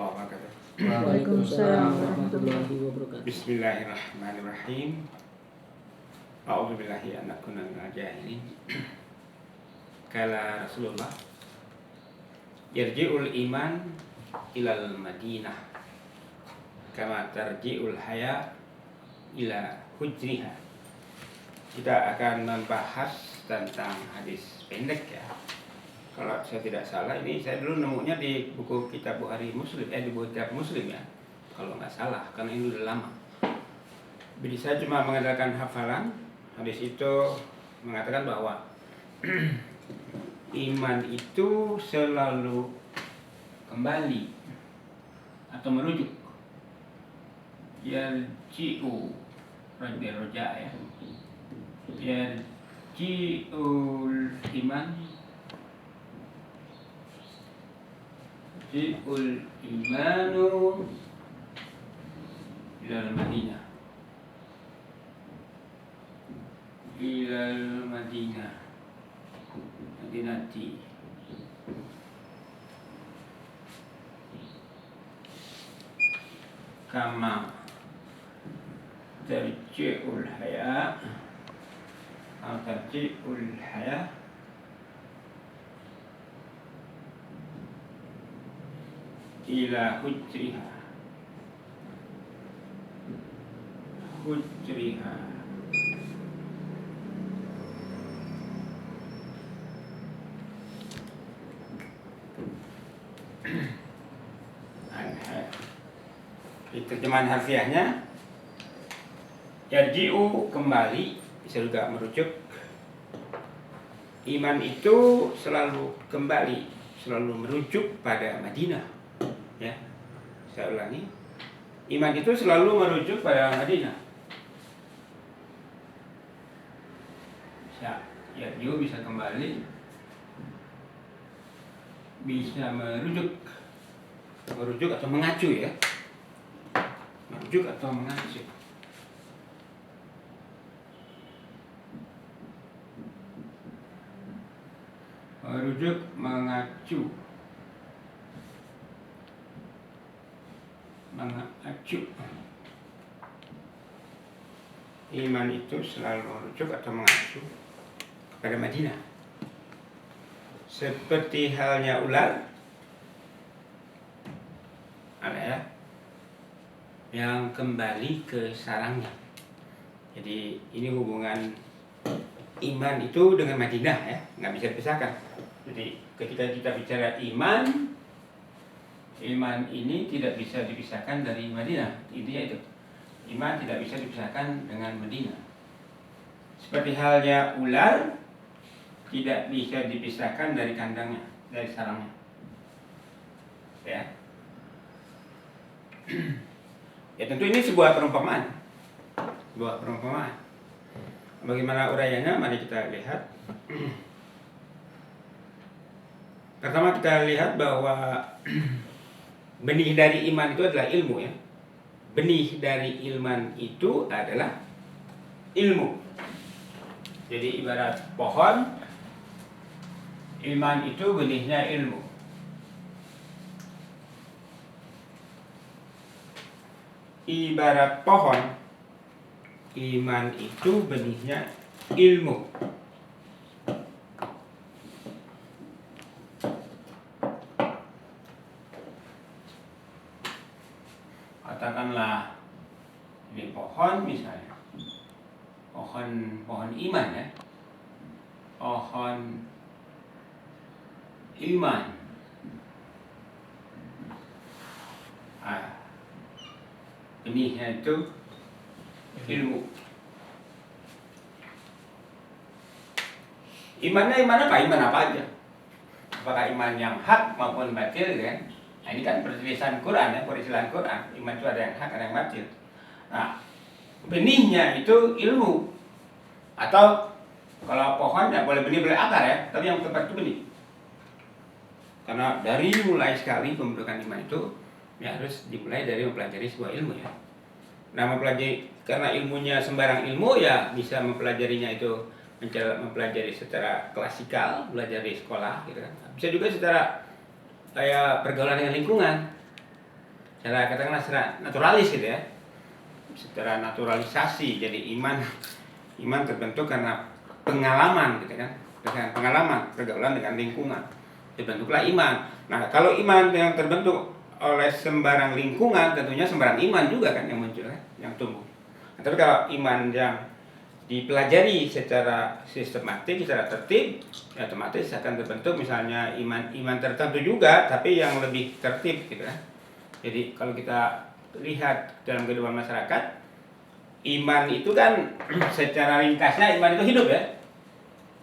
warahmatullahi wabarakatuh. Waalaikumsalam warahmatullahi wabarakatuh. Bismillahirrahmanirrahim. A'udzubillahi an akuna minal jahilin. Kala Rasulullah, yarji'ul iman ilal Madinah kama tarji'ul haya ila hujriha. Kita akan membahas tentang hadis pendek ya. Kalau saya tidak salah, ini saya dulu nemunya di buku kitab Bukhari Muslim, di buku kitab Muslim ya. Kalau nggak salah, karena ini udah lama. Jadi saya cuma mengandalkan hafalan. Hadis itu mengatakan bahwa iman itu selalu kembali atau merujuk. Yarji'u roja ya. Yarji'ul iman. Yarji'ul imanu ilal Madinah. Ilal Madinah. Madinati. Kama tarji'ul haya. Kama tarji'ul haya. Ila hujriha. Hujriha. Terjemahan harfiahnya, yarji'u kembali, bisa juga merujuk. Iman itu selalu kembali, selalu merujuk pada Madinah. Ya, saya ulangi. Iman itu selalu merujuk pada Madinah. Yarji'u bisa kembali, bisa merujuk atau mengacu ya. Merujuk atau mengacu. Merujuk, mengacu. Mengacu. Iman itu selalu merujuk atau mengacu kepada Madinah. Seperti halnya ular, ada ya, yang kembali ke sarangnya. Jadi ini hubungan iman itu dengan Madinah ya, nggak bisa dipisahkan. Jadi ketika kita bicara iman ini tidak bisa dipisahkan dari Madinah. Intinya itu, iman tidak bisa dipisahkan dengan Madinah. Seperti halnya ular tidak bisa dipisahkan dari kandangnya, dari sarangnya. Ya. Ya tentu ini sebuah perumpamaan. Sebuah perumpamaan. Bagaimana uraiannya? Mari kita lihat. Pertama kita lihat bahwa benih dari iman itu adalah ilmu ya. Benih dari iman itu adalah ilmu. Jadi ibarat pohon, iman itu benihnya ilmu. Ibarat pohon, iman itu benihnya ilmu. Katakanlah ini pohon misalnya, pohon iman ya, pohon iman. Benihnya itu ilmu. Iman apa? Iman apa aja? Apakah iman yang hak maupun batil kan? Nah ini kan perselisihan Quran ya, peristilahan Quran. Iman itu ada yang hak, ada yang batil. Nah, benihnya itu ilmu. Atau kalau pohon ya boleh benih, boleh akar ya, tapi yang tepat itu benih. Karena dari mulai sekali pembentukan iman itu ya harus dimulai dari mempelajari sebuah ilmu ya. Nah mempelajari, karena ilmunya sembarang ilmu ya bisa mempelajarinya itu mempelajari secara klasikal, belajar di sekolah gitu kan. Bisa juga secara kayak pergaulan dengan lingkungan. secara katakanlah secara naturalis gitu ya, secara naturalisasi. Jadi iman terbentuk karena pengalaman gitu kan, dengan pengalaman pergaulan dengan lingkungan dibentuklah iman. Nah kalau iman yang terbentuk oleh sembarang lingkungan, tentunya sembarang iman juga kan yang muncul kan, yang tumbuh. Nah, tapi kalau iman yang dipelajari secara sistematik, secara tertib, ya otomatis akan terbentuk misalnya iman tertentu juga, tapi yang lebih tertib gitu kan. Jadi kalau kita lihat dalam kehidupan masyarakat, iman itu kan secara ringkasnya iman itu hidup ya.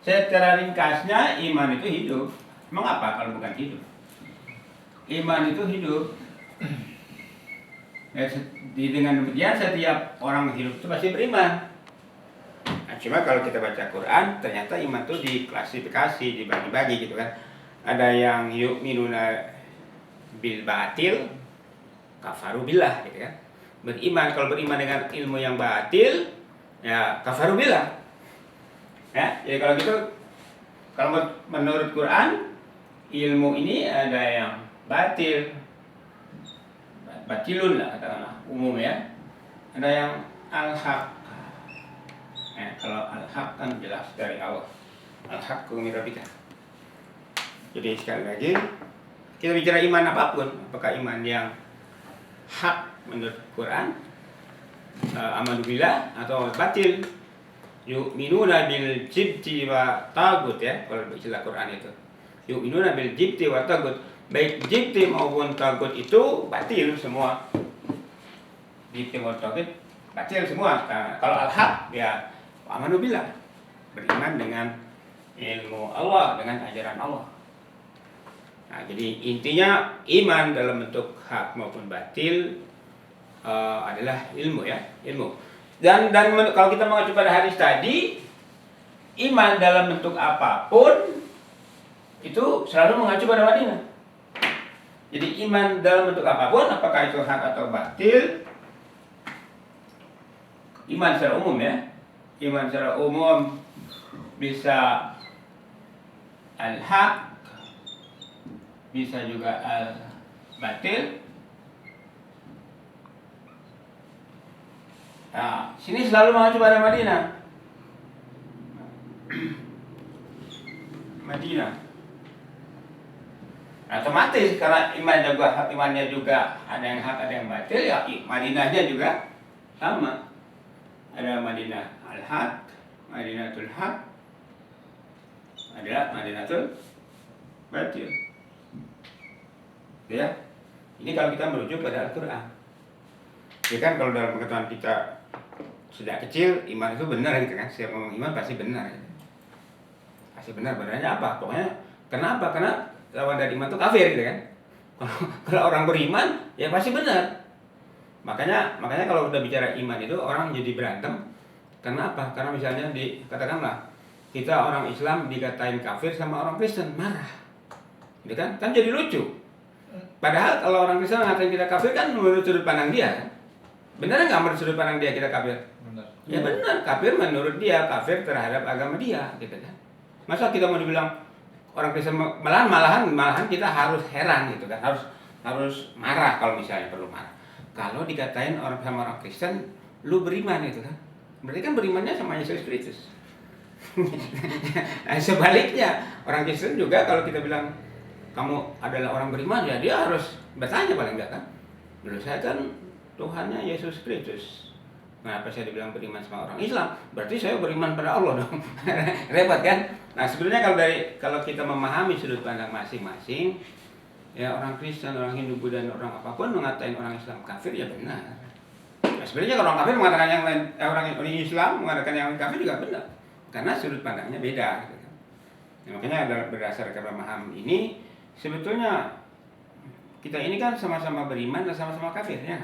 Secara ringkasnya iman itu hidup. Emang apa kalau bukan hidup? Iman itu hidup. Ya, dengan demikian setiap orang hidup itu pasti beriman. Nah, cuma kalau kita baca Quran, ternyata iman itu diklasifikasi, dibagi-bagi gitu kan. Ada yang yu'minuna bil batil, kafaru billah gitu kan. Beriman, kalau beriman dengan ilmu yang batil, ya kafaru billah. Ya, jadi kalau gitu, kalau menurut Quran, ilmu ini ada yang batil, batilun lah katakanlah umum ya. Ada yang al-haq. Kalau al-haq kan jelas dari Allah. Al-haqqu min rabbika. Jadi sekali lagi, kita bicara iman apapun, apakah iman yang hak menurut Quran, amanu billah, atau batil, yu'minuna bil jibti wa tagut ya, kalau istilah Quran itu. Yu'minuna bil jibti wa tagut. Baik jibti maupun tagut itu batil semua. Jibti wa tagut batil semua. Nah, kalau al-haq ya amanu billah, beriman dengan ilmu Allah, dengan ajaran Allah. Nah, jadi intinya iman dalam bentuk hak maupun batil adalah ilmu ya, ilmu. Dan kalau kita mengacu pada hadis tadi, iman dalam bentuk apapun itu selalu mengacu pada Madinah. Jadi iman dalam bentuk apapun, apakah itu hak atau batil, iman secara umum ya, iman secara umum bisa al-haq, bisa juga al-batil. Nah, sini selalu mengacu pada Madinah. Madinah. Otomatis karena imannya juga ada yang hak, ada yang batil, ya Madinahnya juga sama. Ada Madinah al-haq, Madinatul haq, ada Madinatul batil. Ya. Ini kalau kita merujuk pada Al-Qur'an. Ya kan kalau dalam pengetahuan kita sejak kecil iman itu benar gitu kan. Siapa ngomong iman pasti benar gitu. Pasti benar, benarnya apa? Pokoknya kenapa? Karena lawan dari iman itu kafir gitu kan. Kalau orang beriman ya pasti benar. Makanya kalau udah bicara iman itu orang jadi berantem. Karena apa? Karena misalnya katakanlah kita orang Islam dikatain kafir sama orang Kristen, marah. Gitu kan? Kan jadi lucu. Padahal kalau orang Kristen ngatain kita kafir kan menurut sudut pandang dia kan? Benar nggak menurut sudut pandang dia kita kafir? Benar. Ya benar, kafir menurut dia, kafir terhadap agama dia gitu kan. Masa kita mau dibilang orang Kristen malahan kita harus heran gitu kan, harus marah kalau misalnya perlu marah. Kalau dikatain sama orang Kristen, lu beriman gitu kan, berarti kan berimannya sama Yesus Kristus. Nah, sebaliknya orang Kristen juga kalau kita bilang kamu adalah orang beriman, ya dia harus bertanya paling enggak kan, menurut saya kan Tuhannya Yesus Kristus. Kenapa saya dibilang beriman sama orang Islam? Berarti saya beriman pada Allah dong. Repot kan? Nah sebenarnya kalau kita memahami sudut pandang masing-masing, ya orang Kristen, orang Hindu, Buddha, dan orang apapun mengatain orang Islam kafir ya benar. Nah, sebenarnya kalau orang kafir mengatakan yang lain, orang Islam mengatakan yang lain kafir juga benar, karena sudut pandangnya beda. Gitu. Nah, makanya berdasarkan pemahaman ini, sebetulnya kita ini kan sama-sama beriman dan sama-sama kafir ya.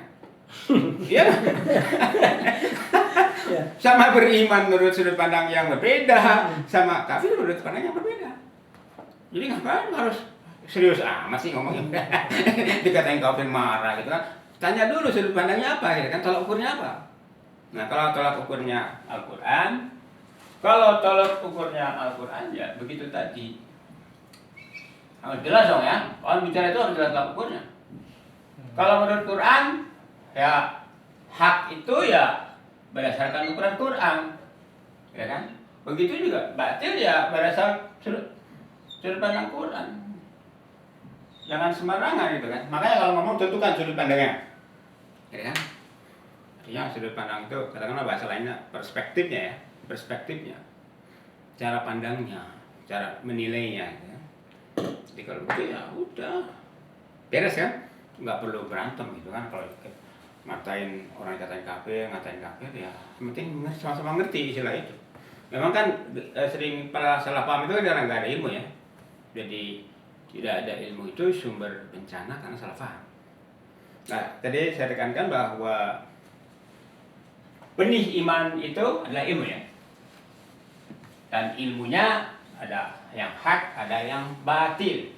Iya. Sama beriman menurut sudut pandang yang berbeda, sama kafir menurut pandang yang berbeda. Jadi ngapain harus serius amat sih ngomongnya? Dikatain kafir marah gitu kan. Tanya dulu sudut pandangnya apa gitu kan, tolak ukurnya apa. Nah, kalau tolak ukurnya Al-Qur'an, kalau tolak ukurnya Al-Qur'an ya begitu tadi. Harus jelas dong ya. Kalau bicara itu harus jelas tolak ukurnya. Kalau menurut Quran, ya hak itu ya berdasarkan ukuran Quran, ya kan? Begitu juga batil ya berdasarkan sudut pandang Quran. Jangan sembarangan gitu kan. Makanya kalau ngomong tentukan sudut pandangnya, ya kan? Artinya sudut pandang itu katakanlah bahasa lainnya perspektifnya ya, perspektifnya, cara pandangnya, cara menilainya. Ya. Jadi kalau begitu ya udah beres kan, nggak perlu berantem gitu kan. Kalau ngatain orang ngatain kafir ya, penting sama-sama ngerti istilah itu. Memang kan sering para salah paham itu kan karena nggak ada ilmu ya. Jadi tidak ada ilmu itu sumber bencana karena salah paham. Nah, tadi saya tekankan bahwa benih iman itu adalah ilmu ya. Dan ilmunya ada yang hak, ada yang batil.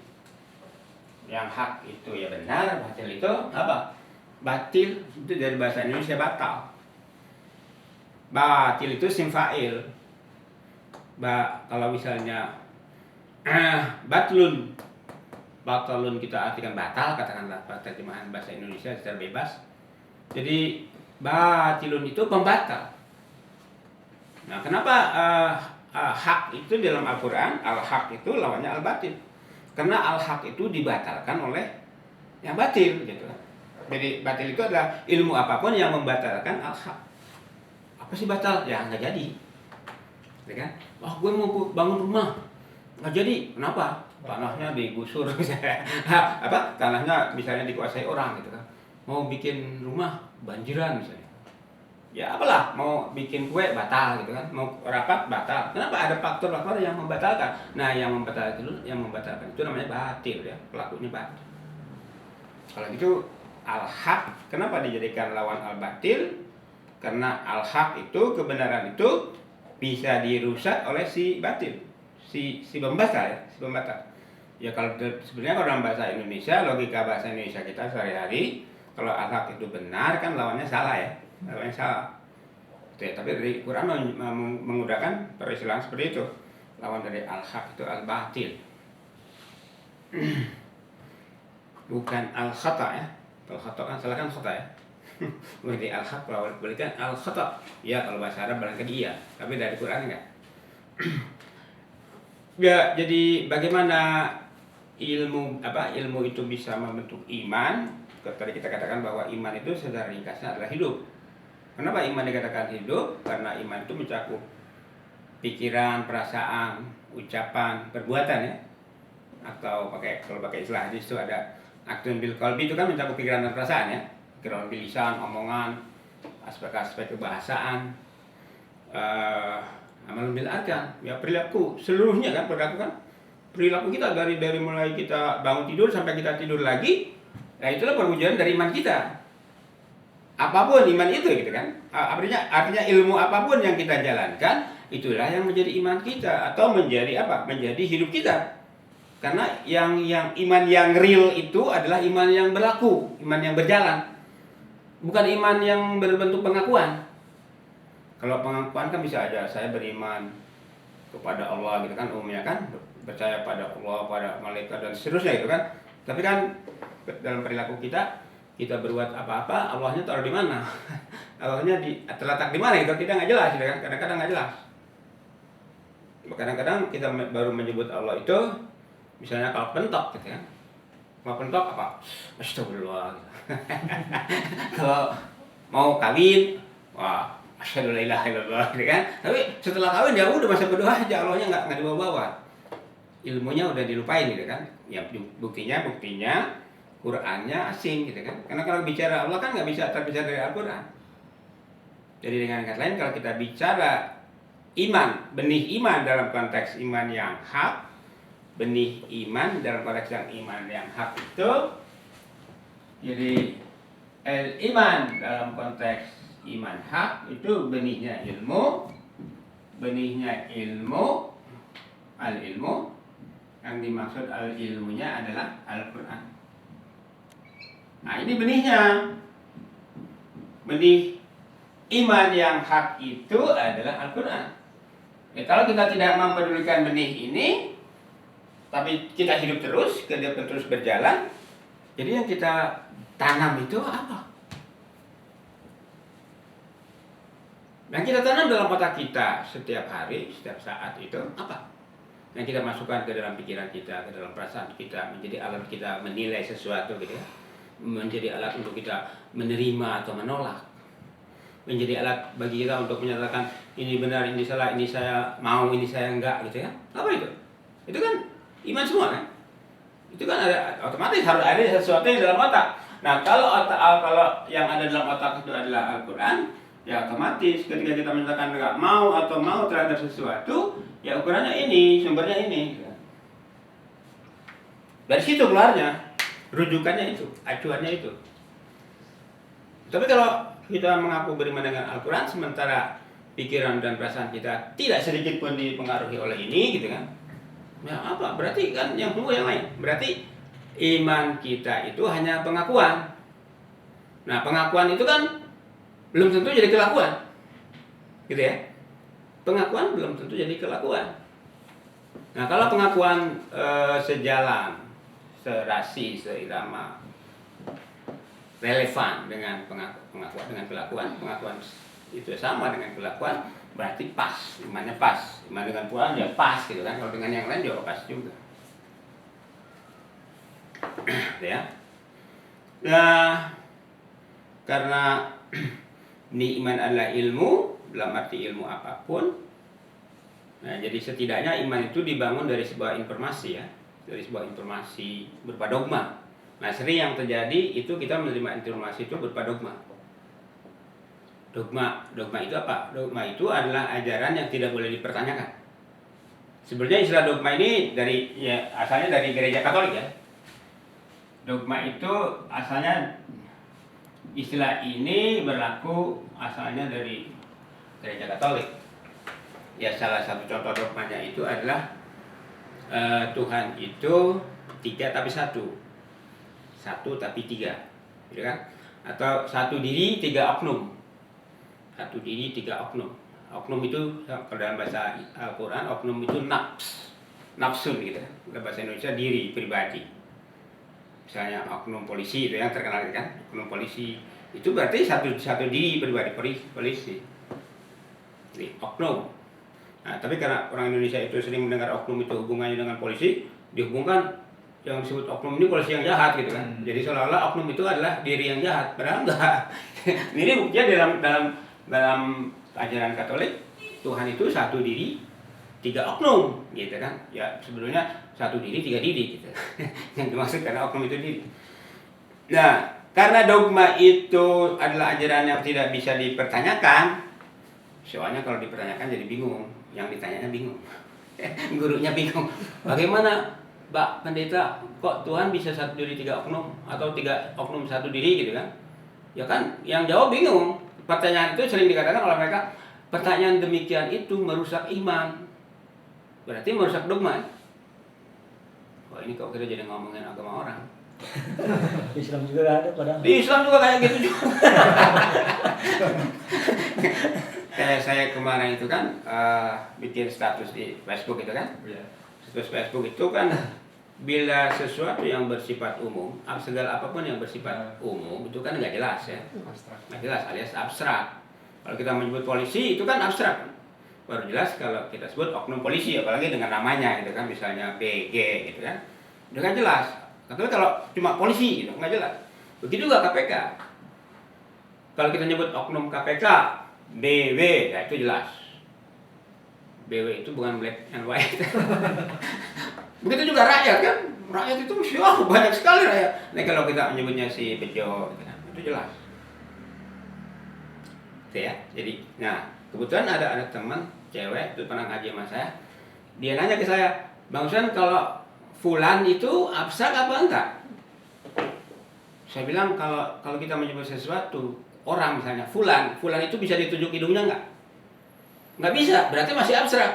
Yang hak itu ya benar, batil itu apa? Batil itu dari bahasa Indonesia batal. Batil itu sim fa'il. Kalau misalnya batlun kita artikan batal, katakanlah terjemahan bahasa Indonesia secara bebas. Jadi batilun itu pembatal. Nah, kenapa hak itu dalam Al-Quran, al-haq itu lawannya al-batil? Karena al-haq itu dibatalkan oleh yang batil gitu. Jadi batil itu adalah ilmu apapun yang membatalkan al-haq. Apa sih batal? Ya nggak jadi, ya kan? Wah, gue mau bangun rumah nggak jadi, kenapa? Tanahnya digusur, apa? Tanahnya misalnya dikuasai orang gitu kan. Mau bikin rumah banjiran misalnya. Ya apalah, mau bikin kue batal gitu kan, mau rapat batal. Kenapa? Ada faktor-faktor yang membatalkan. Nah, yang membatalkan itu namanya batil ya, pelakunya batil. Kalau gitu al-haq kenapa dijadikan lawan al-batil? Karena al-haq itu kebenaran itu bisa dirusak oleh si batil, si pembatal ya, si pembatal. Ya kalau sebenarnya kalau dalam bahasa Indonesia, logika bahasa Indonesia kita sehari-hari, kalau al-haq itu benar kan lawannya salah ya, lawannya salah. Oke, tapi dari Quran menggunakan peristilahan seperti itu. Lawan dari al-haq itu al-batil. Bukan al-khata ya. Kalau khata kan salah kan khata ya. Jadi al-haq balikan al-khata. Ya kalau bahasa Arab barangkali iya, tapi dari Quran enggak. Ya, jadi bagaimana ilmu itu bisa membentuk iman? Tadi kita katakan bahwa iman itu secara ringkasnya adalah hidup. Kenapa iman dikatakan hidup? Karena iman itu mencakup pikiran, perasaan, ucapan, perbuatan ya. Atau kalau pakai istilah hadis itu ada aktun bil qalbi, itu kan mencakup pikiran dan perasaan ya. Pikiran bil lisan, omongan, aspek-aspek kebahasaan, amal bil arkan, ya perilaku seluruhnya kan, perilaku kita dari mulai kita bangun tidur sampai kita tidur lagi. Nah, itulah perwujudan dari iman kita. Apapun iman itu gitu kan. Artinya ilmu apapun yang kita jalankan, itulah yang menjadi iman kita atau menjadi apa? Menjadi hidup kita. Karena yang iman yang real itu adalah iman yang berlaku, iman yang berjalan. Bukan iman yang berbentuk pengakuan. Kalau pengakuan kan bisa aja saya beriman kepada Allah gitu kan, umumnya kan percaya pada Allah, pada malaikat dan seterusnya gitu kan. Tapi kan dalam perilaku kita berbuat apa-apa, Allahnya taruh di mana? Allahnya terletak di mana? Itu kita nggak jelas, gitu kan? Kadang-kadang nggak jelas. Kadang-kadang kita baru menyebut Allah itu, misalnya kalau pentok, gitu kan? Mau pentok apa? Astagfirullah. Gitu. Kalau mau kawin, wah, asyhadu la ilaha illallah, gitu kan? Tapi setelah kawin ya udah masa berdoa aja, Allahnya nggak dibawa-bawa. Ilmunya udah dilupain, gitu kan? Ya buktinya Qurannya asing gitu kan. Karena kalau bicara Allah kan nggak bisa terpisah dari Al-Quran. Jadi dengan kata lain, kalau kita bicara iman, benih iman dalam konteks iman yang hak, benih iman dalam konteks yang iman yang hak itu, jadi iman dalam konteks iman hak itu benihnya ilmu, al-ilmu, yang dimaksud al-ilmunya adalah Al-Quran. Nah, ini benihnya. Benih iman yang hak itu adalah Al-Quran. Ya, kalau kita tidak mempedulikan benih ini, tapi kita hidup terus, kita terus berjalan, Jadi yang kita tanam itu apa? Yang kita tanam dalam otak kita setiap hari, setiap saat itu apa? Yang kita masukkan ke dalam pikiran kita, ke dalam perasaan kita, menjadi alat kita menilai sesuatu gitu ya. Menjadi alat untuk kita menerima atau menolak. Menjadi alat bagi kita untuk menyatakan ini benar, ini salah, ini saya mau, ini saya enggak gitu ya. Apa itu? Itu kan iman semua kan? Itu kan ada otomatis harus ada sesuatu yang dalam otak. Nah, kalau yang ada dalam otak itu adalah Al-Qur'an, ya otomatis ketika kita menyatakan enggak mau atau mau terhadap sesuatu, ya ukurannya ini, sumbernya ini. Dari situ keluarnya, rujukannya itu, acuannya itu. Tapi kalau kita mengaku beriman dengan Al-Quran, sementara pikiran dan perasaan kita tidak sedikit pun dipengaruhi oleh ini, gitu kan? Ya apa? Berarti kan yang tunggu yang lain. Berarti iman kita itu hanya pengakuan. Nah, pengakuan itu kan belum tentu jadi kelakuan, gitu ya? Pengakuan belum tentu jadi kelakuan. Nah, kalau pengakuan sejalan, serasi, seirama, relevan dengan pengakuan dengan kelakuan, pengakuan itu sama dengan kelakuan, berarti pas, imannya pas. Iman dengan Tuhan ya pas gitu kan. Kalau dengan yang lain juga pas juga. Ya. Nah, karena ini iman adalah ilmu, dalam arti ilmu apapun. Nah, jadi setidaknya iman itu dibangun dari sebuah informasi ya, dari sebuah informasi berupa dogma. Nah, sering yang terjadi itu kita menerima informasi itu berupa dogma. Dogma itu apa? Dogma itu adalah ajaran yang tidak boleh dipertanyakan. Sebenarnya istilah dogma ini asalnya dari gereja Katolik ya. Dogma itu asalnya, istilah ini berlaku asalnya dari gereja Katolik. Ya, salah satu contoh dogmanya itu adalah Tuhan itu 3 tapi 1. 1 tapi 3, gitu kan? Atau 1 diri 3 oknum. 1 diri 3 oknum. Oknum itu kalau dalam bahasa Al-Quran, oknum itu nafsun gitu. Dalam bahasa Indonesia diri pribadi. Misalnya oknum polisi itu yang terkenal kan, oknum polisi itu berarti satu diri pribadi polisi. Jadi oknum. Nah, tapi karena orang Indonesia itu sering mendengar oknum itu hubungannya dengan polisi, dihubungkan yang disebut oknum ini polisi yang jahat gitu kan. Jadi seolah-olah oknum itu adalah diri yang jahat, padahal enggak. Ini buktinya dalam ajaran Katolik, Tuhan itu 1 diri 3 oknum gitu kan. Ya sebenarnya 1 diri 3 diri gitu. Yang dimaksud karena oknum itu diri. Nah, karena dogma itu adalah ajaran yang tidak bisa dipertanyakan, soalnya kalau dipertanyakan jadi bingung, yang ditanyanya bingung. Gurunya bingung. Bagaimana Pak Pendeta, kok Tuhan bisa 1 diri 3 oknum atau 3 oknum 1 diri gitu kan? Ya kan, yang jawab bingung. Pertanyaan itu sering dikatakan oleh mereka, pertanyaan demikian itu merusak iman. Berarti merusak dogma. Wah, ini kok kita jadi ngomongin agama orang. Islam juga ada padahal. Di Islam juga kayak gitu juga. Kayak saya kemarin itu kan bikin status di Facebook itu kan. Status Facebook itu kan bila sesuatu yang bersifat umum, segala apapun yang bersifat umum itu kan nggak jelas ya, nggak jelas alias abstrak. Kalau kita menyebut polisi itu kan abstrak, baru jelas kalau kita sebut oknum polisi, apalagi dengan namanya gitu kan, misalnya PG gitu kan, udah nggak jelas. Tapi kalau cuma polisi gitu nggak jelas. Begitu juga KPK. Kalau kita nyebut oknum KPK, BW, ya itu jelas. BW itu bukan black and white. Begitu juga rakyat kan, rakyat itu banyak sekali rakyat. Nah kalau kita menyebutnya si Bejo, gitu kan, itu jelas. Oke ya, jadi, nah kebetulan ada teman cewek itu pernah ngaji sama saya. Dia nanya ke saya, Bang Husain, kalau fulan itu abstrak apa enggak? Saya bilang kalau kita menyebut sesuatu, orang misalnya fulan itu bisa ditunjuk hidungnya enggak? Nggak bisa, berarti masih abstrak.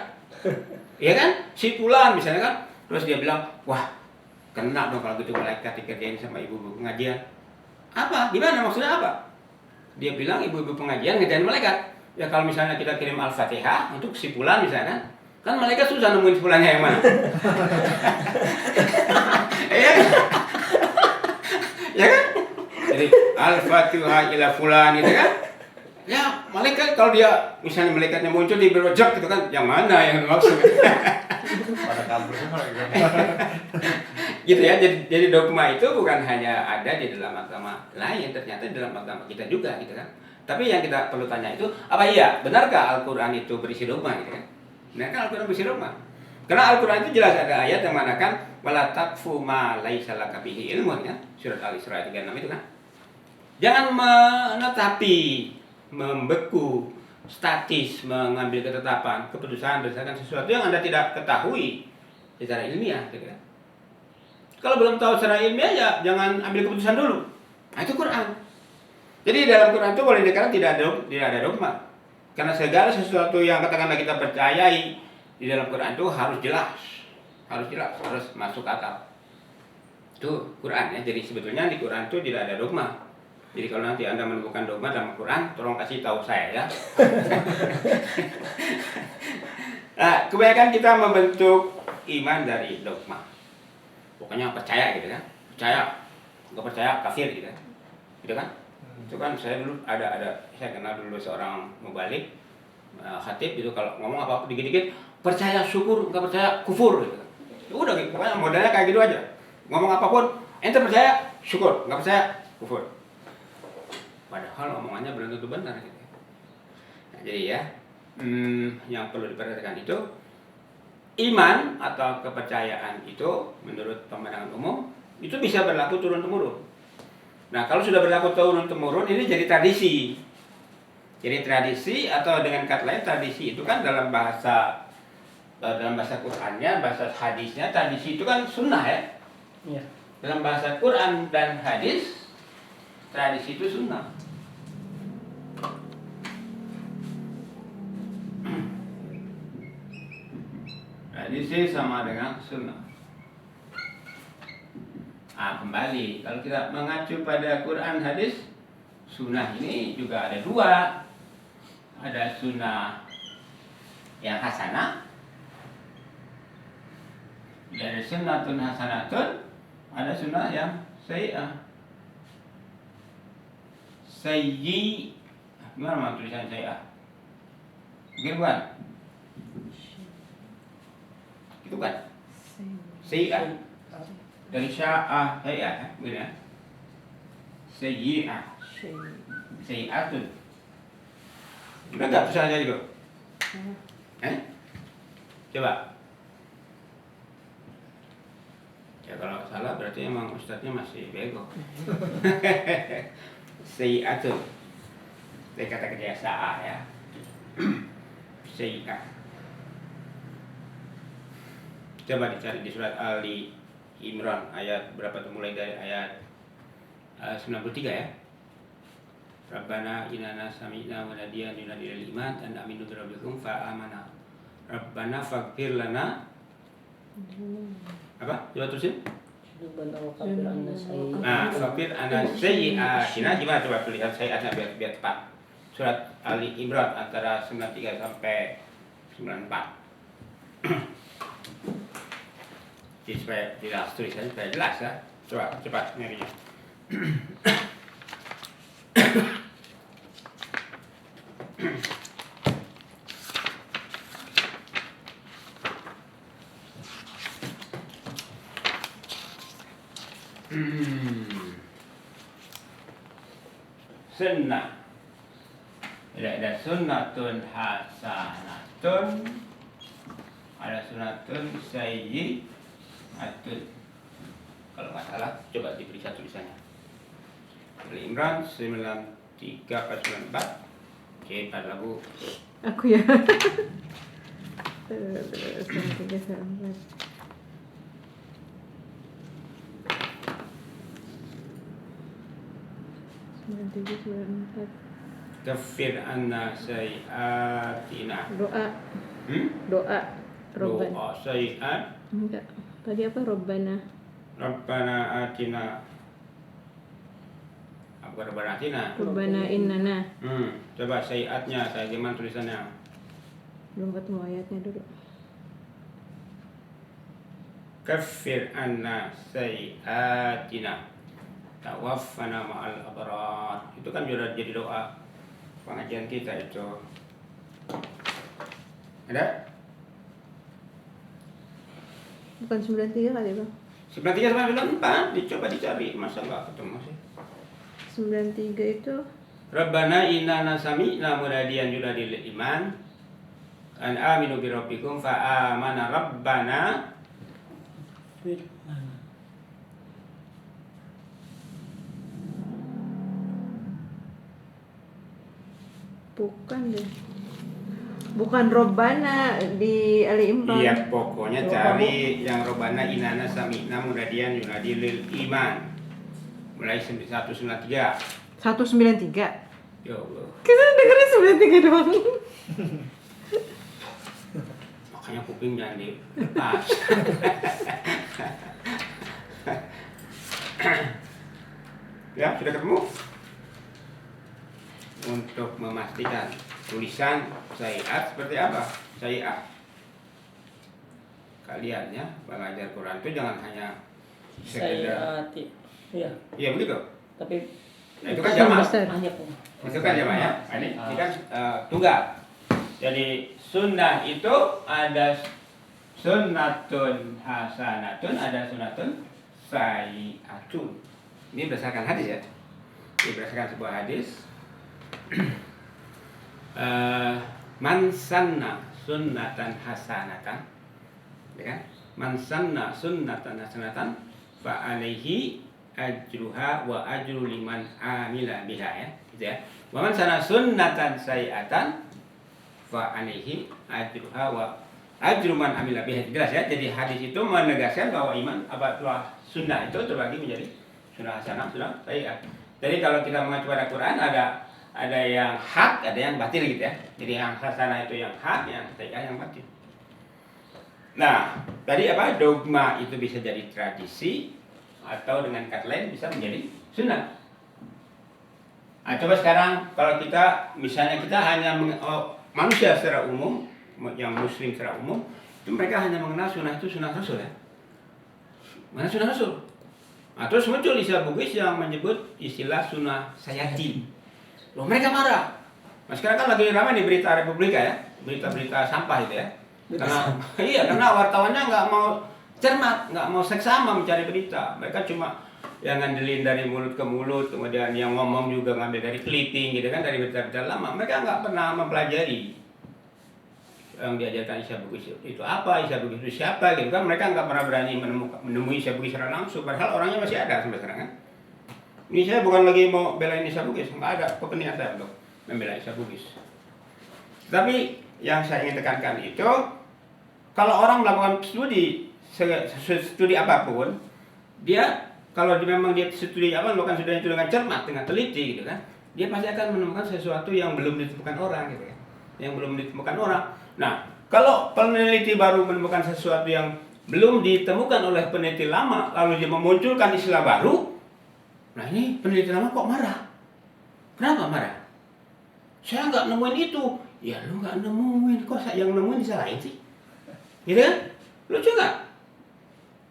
Iya kan? Si fulan misalnya kan. Terus dia bilang, wah kena dong kalau gitu malaikat dikerjain sama ibu-ibu pengajian. Apa? Gimana maksudnya apa? Dia bilang ibu-ibu pengajian ngerjain malaikat. Ya kalau misalnya kita kirim Al-Fatihah untuk si fulan misalnya kan malaikat susah nemuin fulannya yang mana. Iya. Jadi al-fatihah ila fulan gitu kan. Ya, malaikat kalau dia misalnya malaikatnya muncul di berojak gitu kan, yang mana yang dimaksud? Pada kabur semua gitu. Gitu ya. Jadi dogma itu bukan hanya ada di dalam agama lain, ternyata di dalam agama kita juga gitu kan. Tapi yang kita perlu tanya itu, apa iya benarkah Al-Qur'an itu berisi dogma gitu kan? Benarkah Al-Qur'an berisi dogma? Karena Al-Qur'an itu jelas ada ayat yang mengatakan wala taqfu ma laisa laka bihi ilmun ya. Surat Al-Isra 36 itu kan. Jangan menetapi, membeku, statis, mengambil ketetapan, keputusan berdasarkan sesuatu yang Anda tidak ketahui secara ilmiah gitu kan. Kalau belum tahu secara ilmiah ya jangan ambil keputusan dulu. Nah, itu Quran. Jadi dalam Quran itu boleh dikatakan tidak ada dogma. Karena segala sesuatu yang katakanlah kita percayai di dalam Quran itu harus jelas, harus masuk akal. Itu Quran ya. Jadi sebetulnya di Quran itu tidak ada dogma. Jadi kalau nanti Anda menemukan dogma dalam Quran, tolong kasih tahu saya ya. Nah, kebanyakan kita membentuk iman dari dogma. Pokoknya percaya gitu kan. Percaya, nggak percaya kafir gitu kan. Gitu kan? Itu kan saya dulu saya kenal dulu seorang mubalik khatib itu kalau ngomong apa dikit-dikit percaya syukur, nggak percaya kufur gitu kan. Udah gitu, pokoknya modelnya kayak gitu aja. Ngomong apapun, ente percaya syukur, nggak percaya kufur. Padahal omongannya belum tentu benar gitu. Nah, jadi ya, yang perlu diperhatikan itu iman atau kepercayaan itu menurut pandangan umum itu bisa berlaku turun-temurun. Nah, kalau sudah berlaku turun-temurun ini jadi tradisi. Jadi tradisi atau dengan kata lain tradisi itu kan dalam bahasa Qur'annya, bahasa hadisnya tradisi itu kan sunnah ya. Iya. Dalam bahasa Quran dan hadis tradisi itu sunnah. Tradisi sama dengan sunnah. Nah, kembali kalau kita mengacu pada Quran hadis, sunnah ini juga ada dua. Ada sunnah yang hasanah, dari sunnatun hasanatun, ada sunnah yang sayyi'ah. Gimana tulisan sayyi'ah? Mungkin bukan? Itu kan? Sayyi'ah. Dari sya'ah, sayyi'ah, begitu ya? Sayyi'ah. Sayyi'atun. Udah nggak tulisannya juga? Coba. Ya kalau salah berarti emang ustadznya masih bego. Sayyi'atun. Dari kata kerja sa'ah ya. Sayyi'ah. Coba dicari di surat Ali Imran ayat berapa tuh, mulai dari ayat 93 ya. Rabbana inana sami'na wa nadiyan yunadi lil iman an aminu bi rabbikum fa amana. Rabbana faghfir lana. Apa? Coba terusin. Nah, faghfir ana sayyi'atina. Gimana coba lihat sayyi'atnya biar tepat. Surat Ali Imran antara 93 sampai 94. Jadi supaya tidak tulisannya supaya jelas ya. Coba cepat nyarinya. Sunnah. Ada sunnatun hasanatun, ada sunnatun sayyi'atun. Kalau nggak salah, coba diperiksa tulisannya. Ali Imran 93-94. Oke, pada lagu. Aku ya. Terus 3-4. Kafir anna sayyi'atina. Doa. Doa. Robbana. Doa sayyi'at. Enggak. Tadi apa? Robbana. Rabbana atina. Apa Rabbana atina? Robbana innana. Coba sayyi'atnya, saya gimana tulisannya? Belum ketemu ayatnya dulu. Kafir anna sayyi'atina. tawaffana ma'al abrar. Itu kan sudah jadi doa pengajian kita itu. Ada? Bukan 93 kali bang. 93 sampai 94 dicoba dicari, masa nggak ketemu sih? 93 itu Rabbana inna sami'na munadiyan yunadi lil iman an aminu bi rabbikum fa amana rabbana. Mana? bukan deh. Bukan Robbana di Ali Imran. Iya, pokoknya cari yang Rabbana inna sami'na munadiyan yunadi lil iman. Mulai 193. 193. Ya Allah. Kita dengerin 93 doang. Makanya kuping jangan dilepas. Ya, sudah ketemu? Untuk memastikan tulisan syai'at seperti apa? Syai'at. Kalian ya, belajar Quran itu jangan hanya sekedar. Saya iya, Iya begitu. tapi Nah, itu kan jamaah. Besar. banyak. Itu kan jamaah ya. Ini kan tunggal. Jadi sunnah itu ada sunnatun hasanatun, ada sunnatun sayyi'atun. Ini berdasarkan hadis ya. Ini berdasarkan sebuah hadis. Man sanna sunnatan hasanatan, ya kan? Man sanna sunnatan hasanatan fa alaihi ajruha wa ajru liman amila biha, ya, gitu ya. Wa man sanna sunnatan sayyi'atan fa alaihi ajruha wa ajru man amila biha. Jelas ya. Jadi hadis itu menegaskan bahwa iman sunnah itu terbagi menjadi sunnah hasanah, sunnah sayyi'ah. Jadi kalau kita mengacu pada Quran ada yang hak, ada yang batil gitu ya. Jadi yang hasanah itu yang hak, yang sayyi'ah yang batil. Nah, tadi apa? Dogma itu bisa jadi tradisi atau dengan kata lain bisa menjadi sunnah. Nah, coba sekarang kalau kita misalnya kita hanya manusia secara umum, yang muslim secara umum, itu mereka hanya mengenal sunnah itu sunnah Rasul ya. Mana sunnah Rasul? Nah, terus muncul istilah Bugis yang menyebut istilah sunnah sayati. Loh, mereka marah. Nah, sekarang kan lagi ramai di berita Republika ya, berita-berita sampah itu ya. Karena iya, karena wartawannya nggak mau cermat, nggak mau seksama mencari berita. Mereka cuma yang ngandelin dari mulut ke mulut, kemudian yang ngomong juga ngambil dari clipping gitu kan, dari berita-berita lama. Mereka nggak pernah mempelajari yang diajarkan Isya Bugis itu apa, Isya Bugis itu siapa gitu kan. Mereka nggak pernah berani menemui Isya Bugis secara langsung, padahal orangnya masih ada sampai sekarang kan. Ini saya bukan lagi mau belain Isya Bugis, nggak ada kepentingan saya untuk membela Isya Bugis. Tapi yang saya ingin tekankan itu, kalau orang melakukan studi apapun, dia kalau memang dia studi apa, melakukan studi itu dengan cermat, dengan teliti gitu kan, dia pasti akan menemukan sesuatu yang belum ditemukan orang gitu kan, yang belum ditemukan orang. Nah, kalau peneliti baru menemukan sesuatu yang belum ditemukan oleh peneliti lama, lalu dia memunculkan istilah baru, nah ini peneliti lama kok marah? Kenapa marah? Saya nggak nemuin itu. Ya lu nggak nemuin, kok yang nemuin disalahin sih? Gitu kan? Lucu nggak?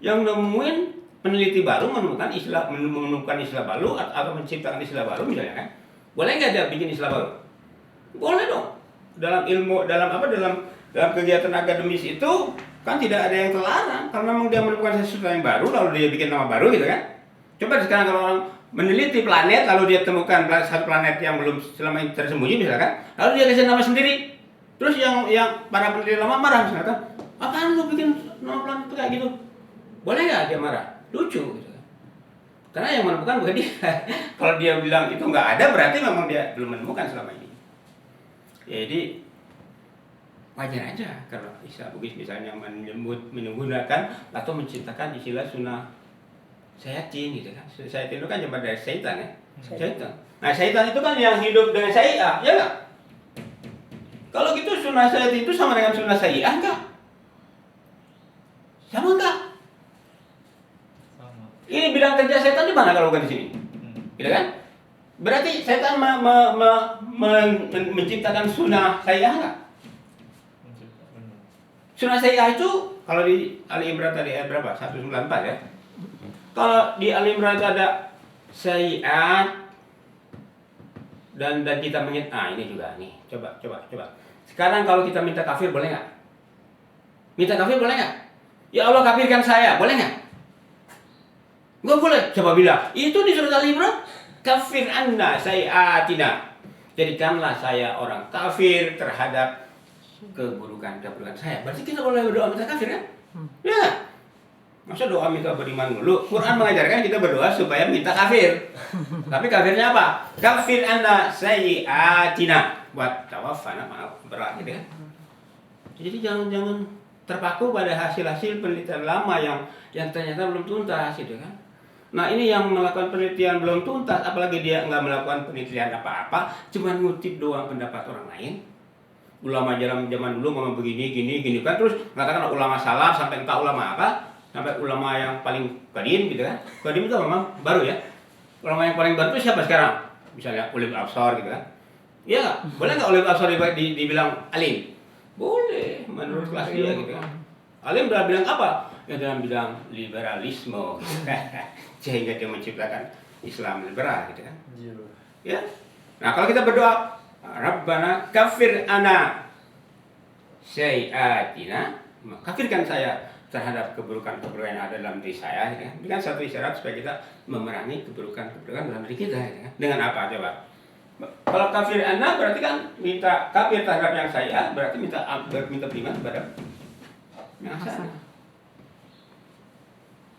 Yang nemuin peneliti baru menemukan istilah baru atau menciptakan istilah baru misalnya kan? Boleh nggak dia bikin istilah baru? Boleh dong. Dalam ilmu, dalam kegiatan akademis itu kan tidak ada yang terlarang. Kalau memang dia menemukan sesuatu yang baru lalu dia bikin nama baru gitu kan? Coba sekarang kalau orang meneliti planet lalu dia temukan satu planet yang belum selama ini tersembunyi misalkan, lalu dia kasih nama sendiri. Terus yang para peneliti lama marah misalkan, apaan lu bikin nama planet kayak gitu? Boleh nggak dia marah? Lucu gitu. Karena yang menemukan bukan dia. Kalau dia bilang itu nggak ada, berarti memang dia belum menemukan selama ini. Jadi wajar aja kalau Isya Bugis misalnya menggunakan atau menciptakan istilah sunnah sayatin gitu kan. Sayatin itu kan cuma dari syaitan ya. Syaitan. Nah, syaitan itu kan yang hidup dengan syai'ah, ya nggak? Kalau gitu sunnah sayatin itu sama dengan sunnah sayyi'ah enggak? Sama enggak? Sama. Ini bidang kerja setan di mana kalau bukan di sini? Gitu kan? Berarti setan menciptakan sunnah sayyi'ah enggak? Sunnah sayyi'ah itu kalau di Ali Imran tadi ayat berapa? 194 ya. Kalau di Ali Imran ada sayiat dan kita ini juga nih. Coba. Sekarang kalau kita minta kafir boleh nggak? Minta kafir boleh nggak? Ya Allah kafirkan saya, boleh nggak? Nggak boleh. Coba bilang, itu di surat Al-Imran, kafir anna sayiatina. Jadikanlah saya orang kafir terhadap keburukan saya. Berarti kita boleh berdoa minta kafir kan? Ya. Masa doa minta beriman dulu? Quran mengajarkan kita berdoa supaya minta kafir. Tapi kafirnya apa? Kafir anna sayiatina. Buat tawaffana, maaf, berat gitu kan. Jadi jangan terpaku pada hasil-hasil penelitian lama yang ternyata belum tuntas gitu kan. Nah ini yang melakukan penelitian belum tuntas, apalagi dia nggak melakukan penelitian apa-apa, cuma ngutip doang pendapat orang lain. Ulama zaman dulu ngomong begini, gini kan, terus mengatakan ulama salah sampai entah ulama apa, sampai ulama yang paling qadim gitu kan. Qadim itu memang baru ya. Ulama yang paling baru itu siapa sekarang? Misalnya Ulil Absar gitu kan. Iya nggak? Boleh nggak Ulil Absar dibilang alim? Boleh, menurut kelas dia gitu kan. Alim dalam bilang apa? Ya dalam bidang liberalisme. Sehingga dia menciptakan Islam liberal gitu kan. Ya. Nah, kalau kita berdoa, Rabbana kafir ana sayiatina, kafirkan saya terhadap keburukan-keburukan yang ada dalam diri saya gitu kan. Ini kan satu isyarat supaya kita memerangi keburukan-keburukan dalam diri kita gitu kan. Dengan apa coba? Kalau kafir ana berarti kan minta kafir terhadap yang saya, berarti minta beriman kepada yang hasanah.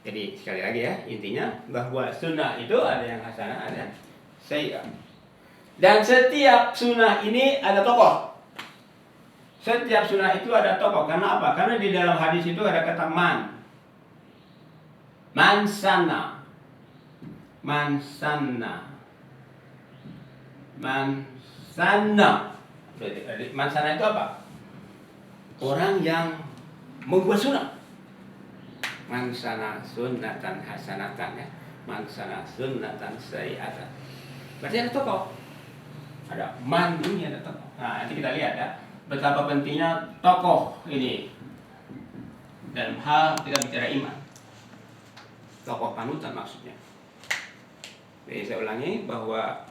Jadi sekali lagi ya, intinya bahwa sunnah itu ada yang hasanah, ada yang sayyi'ah. Dan setiap sunnah ini ada tokoh. Setiap sunnah itu ada tokoh. Karena apa? Karena di dalam hadis itu ada kata man. Mansana. Mansana itu apa? Orang yang membuat sunnah. Mansana sunnatan hasanatan ya. Mansana sunnatan sayyi'atan. Berarti ada tokoh. Ada man ini ada tokoh. Nah, nanti kita lihat ya betapa pentingnya tokoh ini dalam hal kita bicara iman. Tokoh panutan maksudnya. Jadi saya ulangi bahwa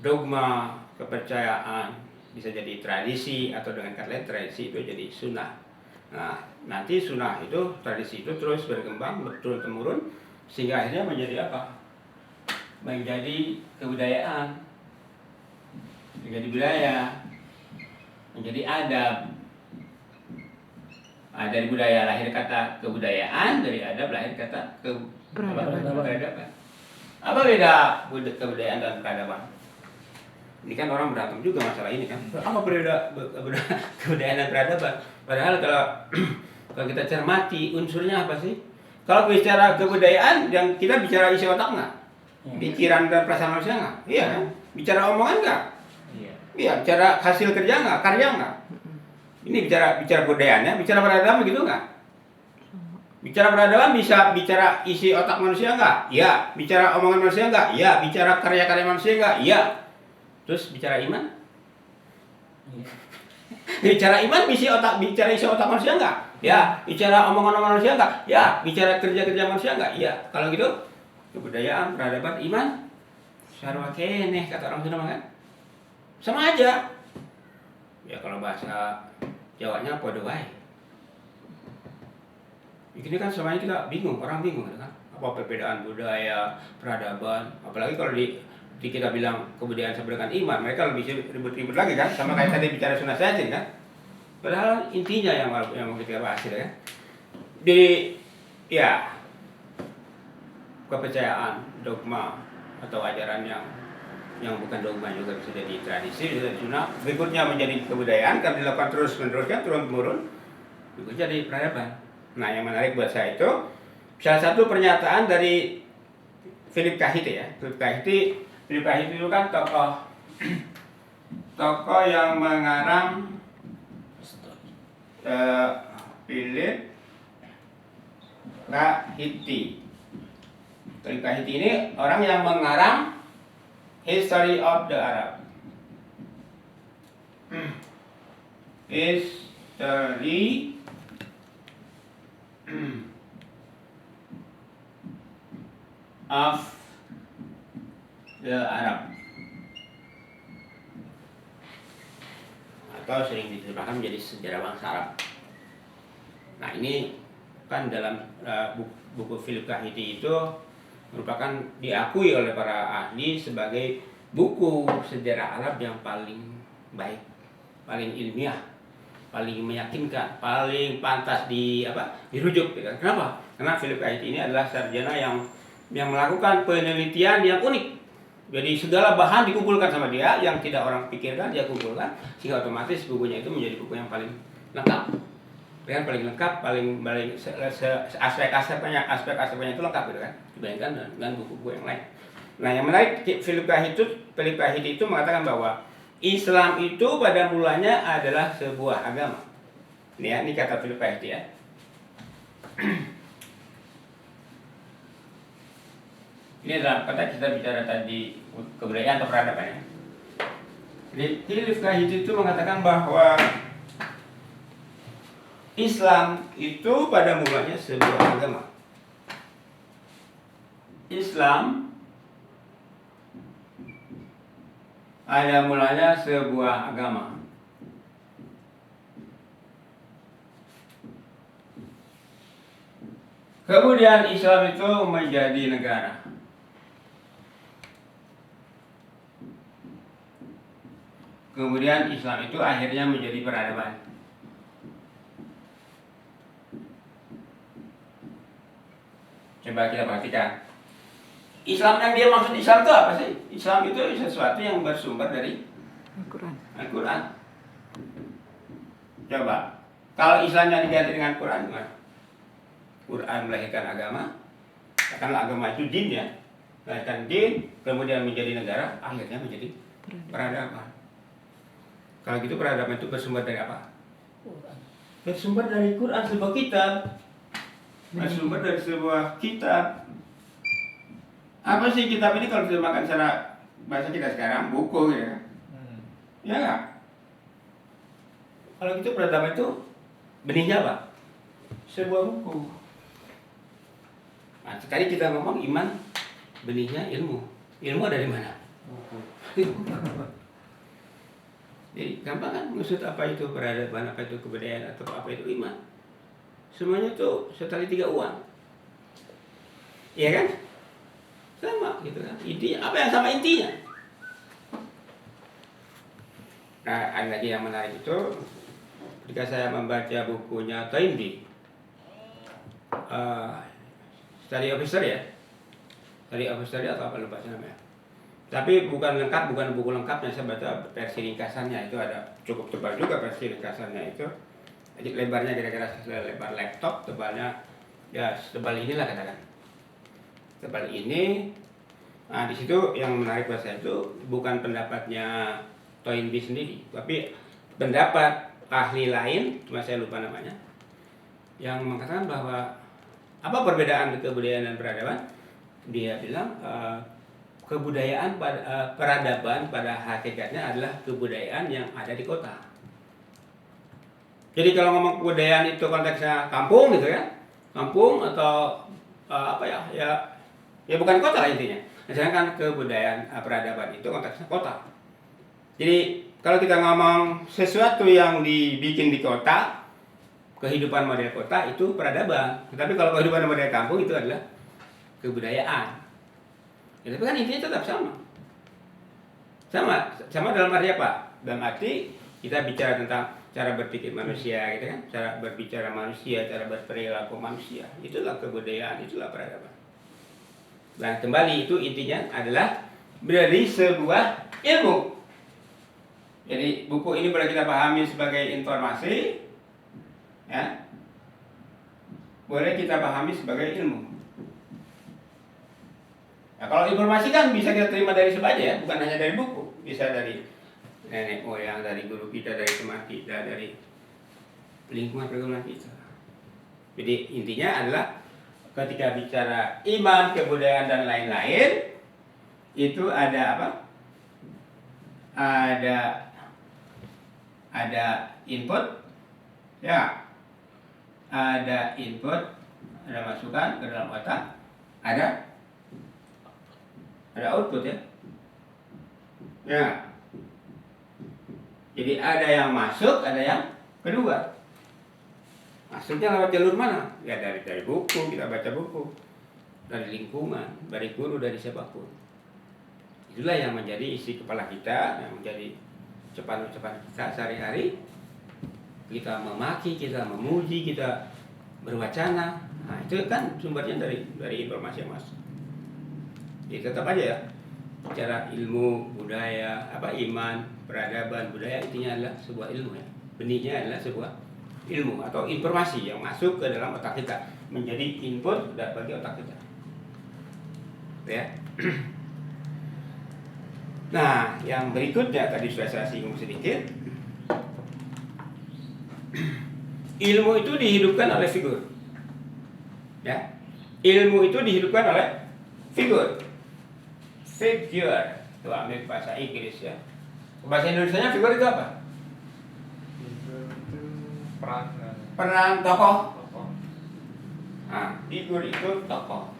dogma kepercayaan bisa jadi tradisi atau dengan kata lain tradisi itu jadi sunnah. Nah, nanti sunnah itu, tradisi itu terus berkembang turun temurun sehingga akhirnya menjadi apa? Menjadi kebudayaan, menjadi budaya, menjadi adab. Nah, dari budaya lahir kata kebudayaan, dari adab lahir kata peradaban. Apa beda kebudayaan dan peradaban? Ini kan orang berantem juga masalah ini kan. Apa beda kebudayaan dan peradaban? Padahal kalau kita cermati unsurnya apa sih? Kalau bicara kebudayaan, yang kita bicara isi otak nggak? Pikiran dan perasaan manusia nggak? Iya kan? Bicara omongan nggak? Iya. Bicara hasil kerja nggak? Karya nggak? Ini bicara kebudayaannya, bicara peradaban begitu nggak? Bicara peradaban bisa bicara isi otak manusia nggak? Iya. Bicara omongan manusia nggak? Iya. Bicara karya-karya manusia nggak? Iya. Terus bicara iman? Bicara iman bicara isi otak manusia enggak? Ya. Bicara omongan manusia enggak? Ya. Bicara kerja-kerja manusia enggak? Ya. Kalau gitu kebudayaan, peradaban, iman sarwa keneh kata orang Sunda kan? Sama aja. Ya kalau bahasa Jawanya podo wae. Ini kan semuanya kita bingung, orang bingung kan? Apa perbedaan budaya, peradaban, apalagi kalau kita bilang kebudayaan sama dengan iman, mereka lebih ribut-ribut lagi kan, sama kayak tadi bicara sunnah saja kan. Padahal intinya yang mau kita bahas ya. Kepercayaan, dogma atau ajaran yang bukan dogma juga bisa jadi tradisi, bisa jadi sunnah. Berikutnya menjadi kebudayaan, kan dilakukan terus-menerus kan, turun-temurun. Berikutnya jadi peradaban. Nah, yang menarik buat saya itu salah satu pernyataan dari Philip Kahiti ya. Philip Kahiti itu kan tokoh yang mengarang Philip Kahiti. Philip Kahiti ini orang yang mengarang History of the Arab. History of Arab atau sering diterjemahkan menjadi sejarah bangsa Arab. Nah ini kan dalam buku Philip K. Hitti itu merupakan diakui oleh para ahli sebagai buku sejarah Arab yang paling baik, paling ilmiah, paling meyakinkan, paling pantas dirujuk. Gitu. Kenapa? Karena Philip K. Hitti ini adalah sarjana yang melakukan penelitian yang unik. Jadi segala bahan dikumpulkan sama dia yang tidak orang pikirkan dia kumpulkan, sehingga otomatis bukunya itu menjadi buku yang paling lengkap. Yang paling lengkap, paling aspek-aspeknya itu lengkap gitu kan, dibandingkan dengan buku-buku yang lain. Nah yang menarik, Philip K. Hitti itu mengatakan bahwa Islam itu pada mulanya adalah sebuah agama. Ini kata Philip K. Hitti ya. Ini adalah kata kita bicara tadi kebudayaan atau peradaban ya. Jadi Philip K. Hitti itu mengatakan bahwa Islam itu pada mulanya sebuah agama. Islam pada mulanya sebuah agama. Kemudian Islam itu menjadi negara. Kemudian Islam itu akhirnya menjadi peradaban. Coba kita perhatikan. Islam yang dia maksud Islam itu apa sih? Islam itu sesuatu yang bersumber dari Al-Quran. Coba, kalau Islamnya diganti dengan Quran gimana? Quran melahirkan agama, katakanlah agama itu din ya, melahirkan din, kemudian menjadi negara, akhirnya menjadi peradaban. Kalau gitu peradaban itu bersumber dari apa? Bersumber dari Quran, sebuah kitab. Bersumber dari sebuah kitab. Apa sih kitab ini kalau diterjemahkan secara bahasa kita sekarang? Buku gitu kan? Ya nggak? Kalau gitu peradaban itu benihnya apa? Sebuah buku. Nah, tadi kita ngomong iman, benihnya ilmu. Ilmu ada di mana? Jadi gampang kan maksud apa itu peradaban, apa itu kebudayaan, atau apa itu iman. Semuanya tuh setali 3 uang. Iya kan? Sama gitu kan. Intinya, apa yang sama intinya? Nah, ada lagi yang menarik itu ketika saya membaca bukunya Toynbee, Study Officer ya. Study Officer atau apa lupa saya namanya. Tapi bukan lengkap, bukan buku lengkapnya, saya baca versi ringkasannya, itu ada cukup tebal juga versi ringkasannya itu. Jadi lebarnya kira-kira lebar laptop, tebalnya ya tebal inilah katakan. Tebal ini. Nah, di situ yang menarik buat saya itu bukan pendapatnya Toynbee sendiri, tapi pendapat ahli lain, cuma saya lupa namanya, yang mengatakan bahwa apa perbedaan kebudayaan dan peradaban? Dia bilang kebudayaan peradaban pada hakikatnya adalah kebudayaan yang ada di kota. Jadi kalau ngomong kebudayaan itu konteksnya kampung gitu ya, kampung atau ya bukan kota lah intinya. Sedangkan kebudayaan peradaban itu konteksnya kota. Jadi kalau kita ngomong sesuatu yang dibikin di kota, kehidupan model kota itu peradaban. Tapi kalau kehidupan model kampung itu adalah kebudayaan. Ya, tapi kan intinya tetap sama. Sama dalam arti apa? Dalam arti kita bicara tentang cara berpikir manusia gitu kan, cara berbicara manusia, cara berperilaku manusia. Itulah kebudayaan, itulah peradaban. Dan kembali itu intinya adalah dari sebuah ilmu. Jadi buku ini boleh kita pahami sebagai informasi, ya. Boleh kita pahami sebagai ilmu. Nah, kalau informasi kan bisa kita terima dari siapa aja ya, bukan hanya dari buku, bisa dari nenek moyang, dari guru kita, dari teman kita, dari lingkungan pergaulan kita. Jadi intinya adalah ketika bicara iman, kebudayaan dan lain-lain, itu ada apa? Ada input, ya, ada input, ada masukan ke dalam otak, ada output ya. Ya. Jadi ada yang masuk, ada yang kedua. Masuknya lewat jalur mana? Ya dari buku, kita baca buku. Dari lingkungan, dari guru, dari siapapun. Itulah yang menjadi isi kepala kita, yang menjadi ucapan-ucapan kita sehari-hari. Kita memaki, kita memuji, kita berwacana. Nah, itu kan sumbernya dari informasi yang masuk. Jadi tetap aja ya, bicara ilmu, budaya, iman, peradaban, budaya, intinya adalah sebuah ilmu ya. Benihnya adalah sebuah ilmu atau informasi yang masuk ke dalam otak kita, menjadi input bagi otak kita. Ya. Nah, yang berikutnya tadi sudah saya singgung sedikit. Ilmu itu dihidupkan oleh figur. Ya. Ilmu itu dihidupkan oleh figur. Figure. Itu ambil bahasa Inggris ya. Bahasa Indonesianya figur itu apa? Figur itu peran. Peran tokoh. Tokoh. Nah, figur itu tokoh.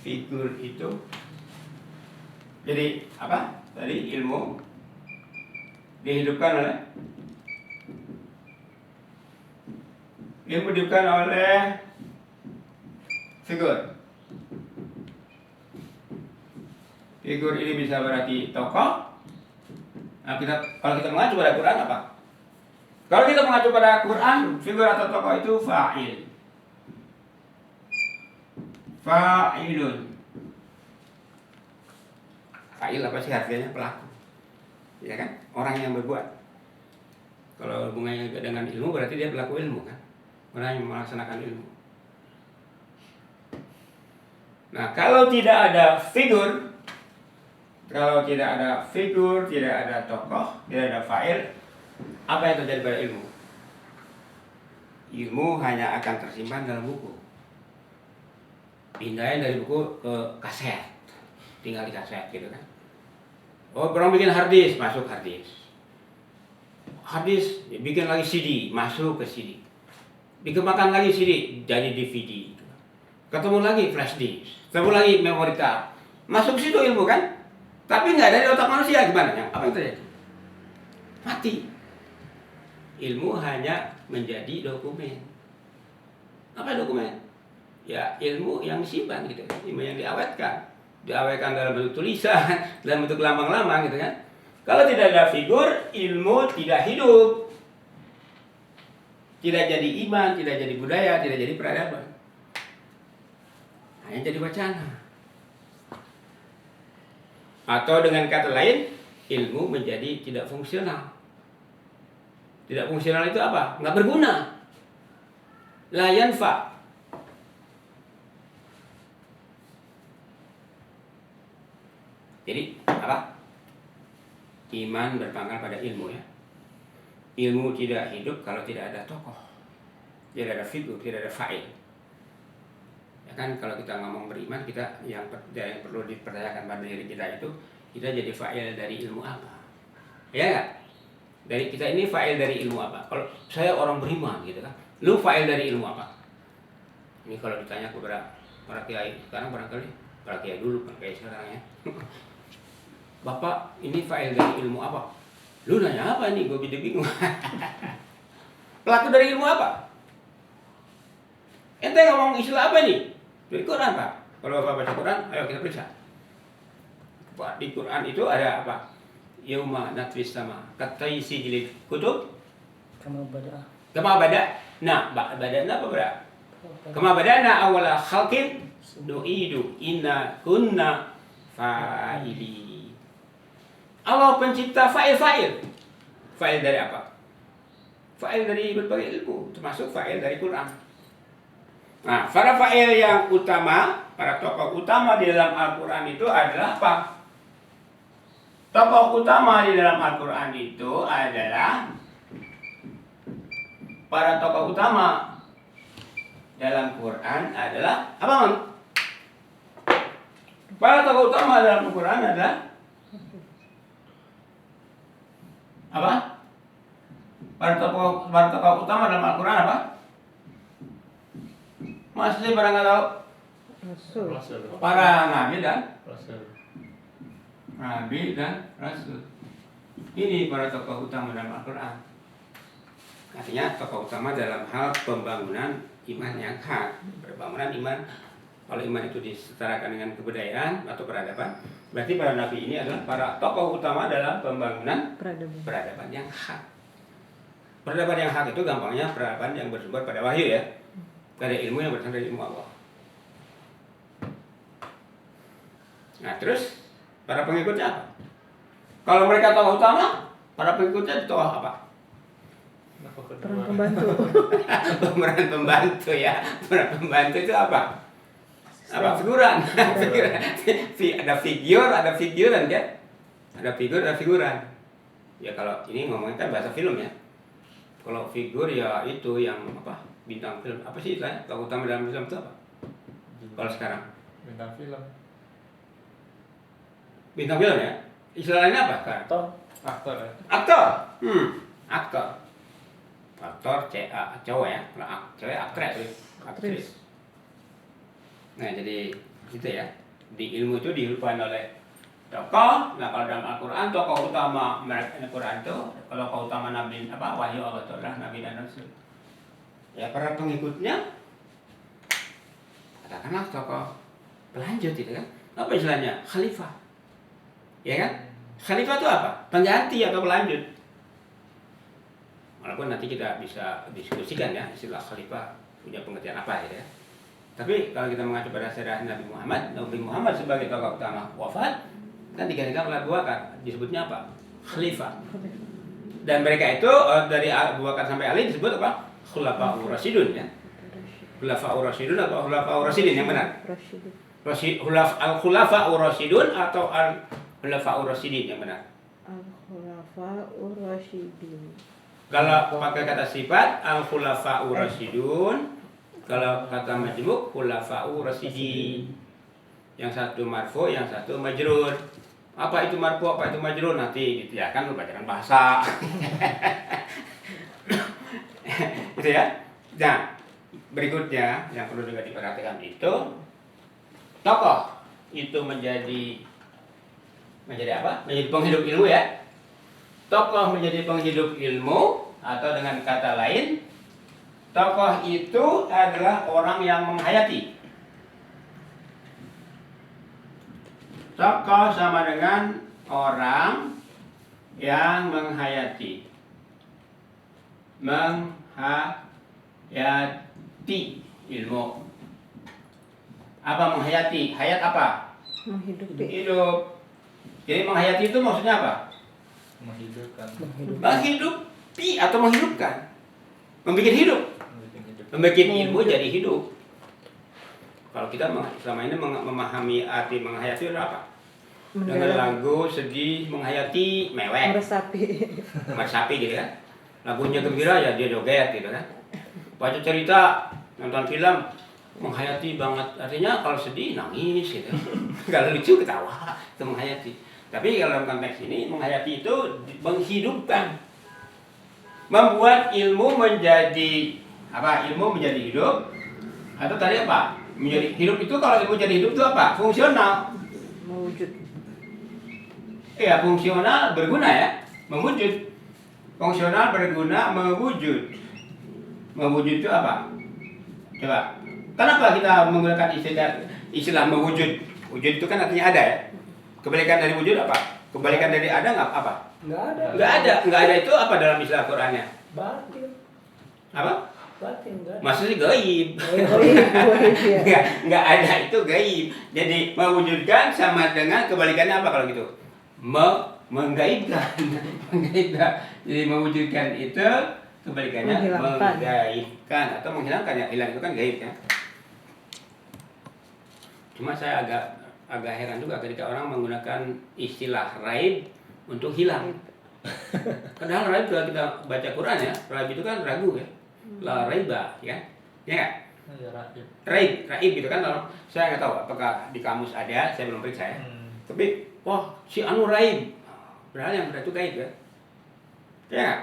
Figur itu jadi apa? Tadi ilmu dihidupkan oleh figur. Figur ini bisa berarti tokoh. Nah, kalau kita mengacu pada Quran apa? Kalau kita mengacu pada Quran, figur atau tokoh itu fa'il. Fa'ilun. Fa'il apa sih artinya? Pelaku. Ya kan? Orang yang berbuat. Kalau hubungannya dengan ilmu berarti dia pelaku ilmu kan? Orang yang melaksanakan ilmu. Nah, kalau tidak ada figur, tidak ada tokoh, tidak ada fa'il, apa yang terjadi pada ilmu? Ilmu hanya akan tersimpan dalam buku. Pindahin dari buku ke kaset, tinggal di kaset gitu kan. Oh, orang bikin hard disk, masuk hard disk. Hard disk, bikin lagi CD, masuk ke CD. Dikembangkan lagi CD, jadi DVD. Ketemu lagi flash disk, ketemu lagi memory card. Masuk situ ilmu kan? Tapi nggak dari otak manusia, gimana? Apa yang terjadi? Mati. Ilmu hanya menjadi dokumen. Apa dokumen? Ya ilmu yang disimpan gitu, ilmu yang diawetkan dalam bentuk tulisan, dalam bentuk lambang-lambang gitu kan. Kalau tidak ada figur, ilmu tidak hidup, tidak jadi iman, tidak jadi budaya, tidak jadi peradaban, hanya jadi wacana. Atau dengan kata lain, ilmu menjadi tidak fungsional. Tidak fungsional itu apa? Nggak berguna. La yanfa. Jadi apa? Iman berpangkal pada ilmu ya. Ilmu tidak hidup kalau tidak ada tokoh, tidak ada figur, tidak ada fa'il. Ya kan kalau kita ngomong beriman, kita yang perlu dipertanyakan pada diri kita itu, kita jadi fa'il dari ilmu apa? Ya nggak? Dari kita ini fa'il dari ilmu apa? Kalau saya orang beriman gitu kan, lu fa'il dari ilmu apa? Ini kalau ditanya kepada para kiai sekarang barangkali, para kiai dulu, para kiai sekarang ya. Bapak, ini fa'il dari ilmu apa? Lu nanya apa nih? Gue bingung. Pelaku dari ilmu apa? Ente ngomong istilah apa nih? Dari Quran, Pak. Kalau Bapak baca Quran, ayo kita periksa. Pak, di Quran itu ada apa? Yauma natwis sama kataisi jilid kutub. Kama bada. Kama bada. Nah, badana apa bada? Kama badana awala khalqin nu'idu inna kunna fa'ili. Allah pencipta fa'il. Fa'il dari apa? Fa'il dari berbagai ilmu, termasuk fa'il dari Quran. Nah, para fa'il yang utama, para tokoh utama di dalam Al-Quran itu adalah apa? Tokoh utama di dalam Al-Quran itu adalah para tokoh utama dalam Quran adalah apa, Mam? Para tokoh utama dalam Al-Quran adalah apa? Para tokoh utama dalam Al-Quran apa? Masih barang nggak tahu? Rasul. Rasul. Para nabi dan Rasul. nabi dan rasul. Ini para tokoh utama dalam Al-Quran. Artinya tokoh utama dalam hal pembangunan iman yang hak. Pembangunan iman, kalau iman itu disetarakan dengan kebudayaan atau peradaban, berarti para nabi ini adalah para tokoh utama dalam pembangunan peradaban yang hak. Peradaban yang hak itu gampangnya peradaban yang bersumber pada wahyu ya. Pada ilmu yang berasal dari ilmu Allah. Nah terus para pengikutnya apa? Kalau mereka tokoh utama, para pengikutnya tokoh apa? Peran pembantu. Pemeran pembantu ya. Peran pembantu itu apa? Apa figuran? Ada figur, ada figuran kan? Ada figur, ada figuran. Ya kalau ini ngomongin kan bahasa film ya. Kalau figur ya itu yang apa? Bintang film. Apa sih istilahnya? Tokoh utama dalam film itu apa? Kalau sekarang? Bintang film. Bintang film ya? Istilahnya apa sekarang? Aktor ya. Aktor. Aktor. Aktor cowok ya. Kalau cewek aktris. Nah, jadi gitu ya. Di ilmu itu dilupakan oleh tokoh. Nah, kalau dalam Al-Qur'an tokoh utama mereka Al-Qur'an itu kalau tokoh utama nabi wahyu Allah itu adalah nabi dan rasul. Ya, para pengikutnya katakanlah tokoh pelanjut itu kan. Apa istilahnya? Khalifah. Ya kan? Khalifah itu apa? Pengganti atau pelanjut. Walaupun nanti kita bisa diskusikan ya istilah khalifah punya pengertian apa gitu ya. Tapi kalau kita mengacu pada sejarah Nabi Muhammad sebagai tokoh utama wafat kan digantikan oleh Abu Bakar, disebutnya apa? Khalifah. Dan mereka itu dari Abu Bakar sampai Ali disebut apa? Khulafaur Rasyidun ya. Khulafaur Rasyidun atau Khulafaur Rasyidin yang benar? Al-Khulafaur Rasyidun atau Al-Khulafaur Rasyidin yang benar? Al-Khulafaur Rasyidin. Kalau pakai kata sifat Al-Khulafaur Rasyidun, kalau kata majmuk Khulafaur Rasyidin. Yang satu marfu, yang satu majrur. Apa itu marfu, apa itu majrur nanti gitu ya kan lu bacaan bahasa. Gitu ya. Nah, berikutnya yang perlu juga diperhatikan itu tokoh itu menjadi apa? Menjadi penghidup ilmu ya. Tokoh menjadi penghidup ilmu atau dengan kata lain tokoh itu adalah orang yang menghayati. Tokoh sama dengan orang yang menghayati. Menghayati ilmu. Apa menghayati? Hayat apa? Menghidupi. Hidup. Jadi menghayati itu maksudnya apa? Menghidupkan. Menghidupi atau menghidupkan. Membuat hidup. Membuat ilmu jadi hidup. Kalau kita selama ini memahami arti menghayati itu apa? Dengan lagu sedih menghayati mewek. Meresapi gitu kan. Lagunya gembira ya dia joget gitu kan. Baca cerita, nonton film menghayati banget. Artinya kalau sedih nangis gitu. Kalau lucu ketawa, itu menghayati. Tapi kalau dalam konteks ini menghayati itu menghidupkan. Membuat ilmu menjadi apa? Ilmu menjadi hidup. Atau tadi apa? Menjadi hidup itu kalau ilmu jadi hidup itu apa? Fungsional. Mewujud. Iya, fungsional berguna ya. Mewujud. Fungsional berguna mewujud. Mewujud itu apa? Coba. Kenapa kita menggunakan istilah mewujud? Wujud itu kan artinya ada ya. Kebalikan dari wujud apa? Kebalikan dari ada nggak apa? Nggak ada. Nggak ada itu apa dalam istilah Qur'annya? Batin. Apa? Batin nggak ada. Maksudnya gaib. Ya. Nggak ada itu gaib. Jadi mewujudkan sama dengan kebalikannya apa kalau gitu? Menggaibkan. Menggaibkan. Jadi mewujudkan itu kebalikannya menggaibkan atau menghilangkan ya. Hilang itu kan gaib ya. Cuma saya agak heran juga ketika orang menggunakan istilah raib untuk hilang. Padahal raib kalau kita baca Quran ya, raib itu kan ragu ya. La raiba ya. Ya nggak? Ya, Raib gitu kan. Kalau saya nggak tahu apakah di kamus ada, saya belum periksa ya. Tapi wah si anu raib. Padahal yang benar itu gaib ya. Ya nggak?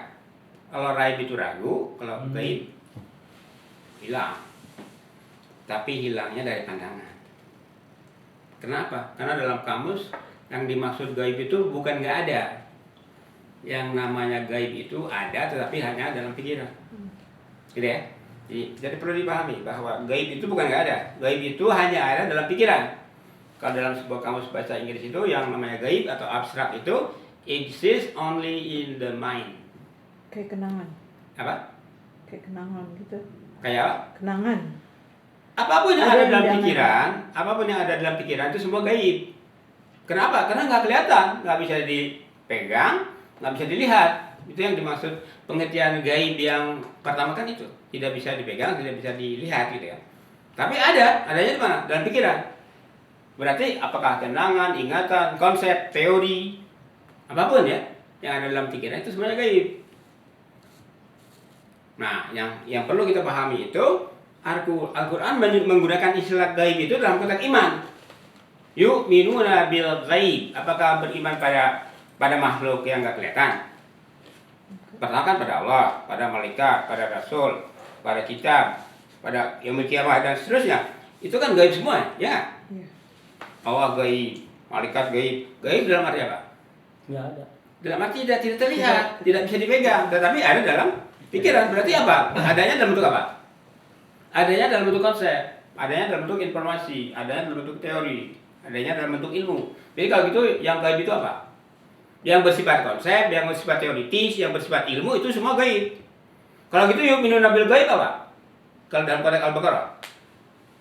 Kalau raib itu ragu, kalau gaib hilang. Tapi hilangnya dari pandangan. Kenapa? Karena dalam kamus Yang dimaksud gaib itu bukan nggak ada. Yang namanya gaib itu ada, tetapi hanya dalam pikiran. Gitu ya. Jadi perlu dipahami bahwa gaib itu bukan nggak ada. Gaib itu hanya ada dalam pikiran. Kalau dalam sebuah kamus bahasa Inggris itu yang namanya gaib atau abstrak itu exists only in the mind. Kayak kenangan. Apa? Kayak kenangan gitu. Kayak apa? Kenangan. Apapun yang Ada ada yang dalam jangan. pikiran, apapun yang ada dalam pikiran itu semua gaib. Kenapa? Karena nggak kelihatan, nggak bisa dipegang, nggak bisa dilihat. Itu yang dimaksud pengertian gaib yang pertama kan itu. Tidak bisa dipegang, tidak bisa dilihat gitu ya. Tapi adanya di mana? Dalam pikiran. Berarti apakah kenangan, ingatan, konsep, teori, apapun ya yang ada dalam pikiran itu semuanya gaib. Nah, yang perlu kita pahami itu Al-Quran menggunakan istilah gaib itu dalam konteks iman. Yu'minuna bil ghaib. Apakah beriman pada makhluk yang nggak kelihatan? Pertama kan pada Allah, pada malaikat, pada rasul, pada kitab, pada yaumil kiamah dan seterusnya. Itu kan gaib semua, ya. Iya. Allah gaib, malaikat gaib. Gaib dalam arti apa? Nggak ada. Dalam arti tidak terlihat, tidak bisa dipegang, tetapi ada dalam pikiran. Berarti apa? Adanya dalam bentuk apa? Adanya dalam bentuk konsep, adanya dalam bentuk informasi, adanya dalam bentuk teori, adanya dalam bentuk ilmu. Jadi kalau gitu yang gaib itu apa? Yang bersifat konsep, yang bersifat teoritis, yang bersifat ilmu itu semua gaib. Kalau gitu yu'minuna bil gaib apa? Kalau dalam konteks Al-Baqarah.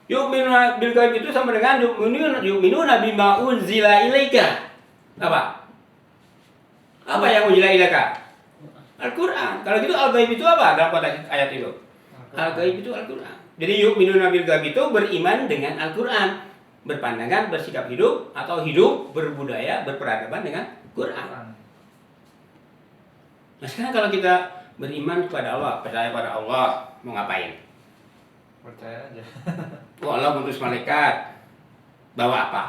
Yu'minuna bil gaib itu sama dengan yu'minuna bima unzila ilaika. Apa? Apa yang unzila ilaika? Al-Quran. Kalau gitu al-gaib itu apa dalam konteks ayat itu? Al-gaib itu Al-Quran. Jadi yu'minuna bil gaib itu beriman dengan Al-Quran, berpandangan, bersikap hidup atau hidup berbudaya, berperadaban dengan Quran. Nah sekarang kalau kita beriman kepada Allah, percaya pada Allah, mau ngapain? Percaya aja. Oh Allah mengutus malaikat, bawa apa?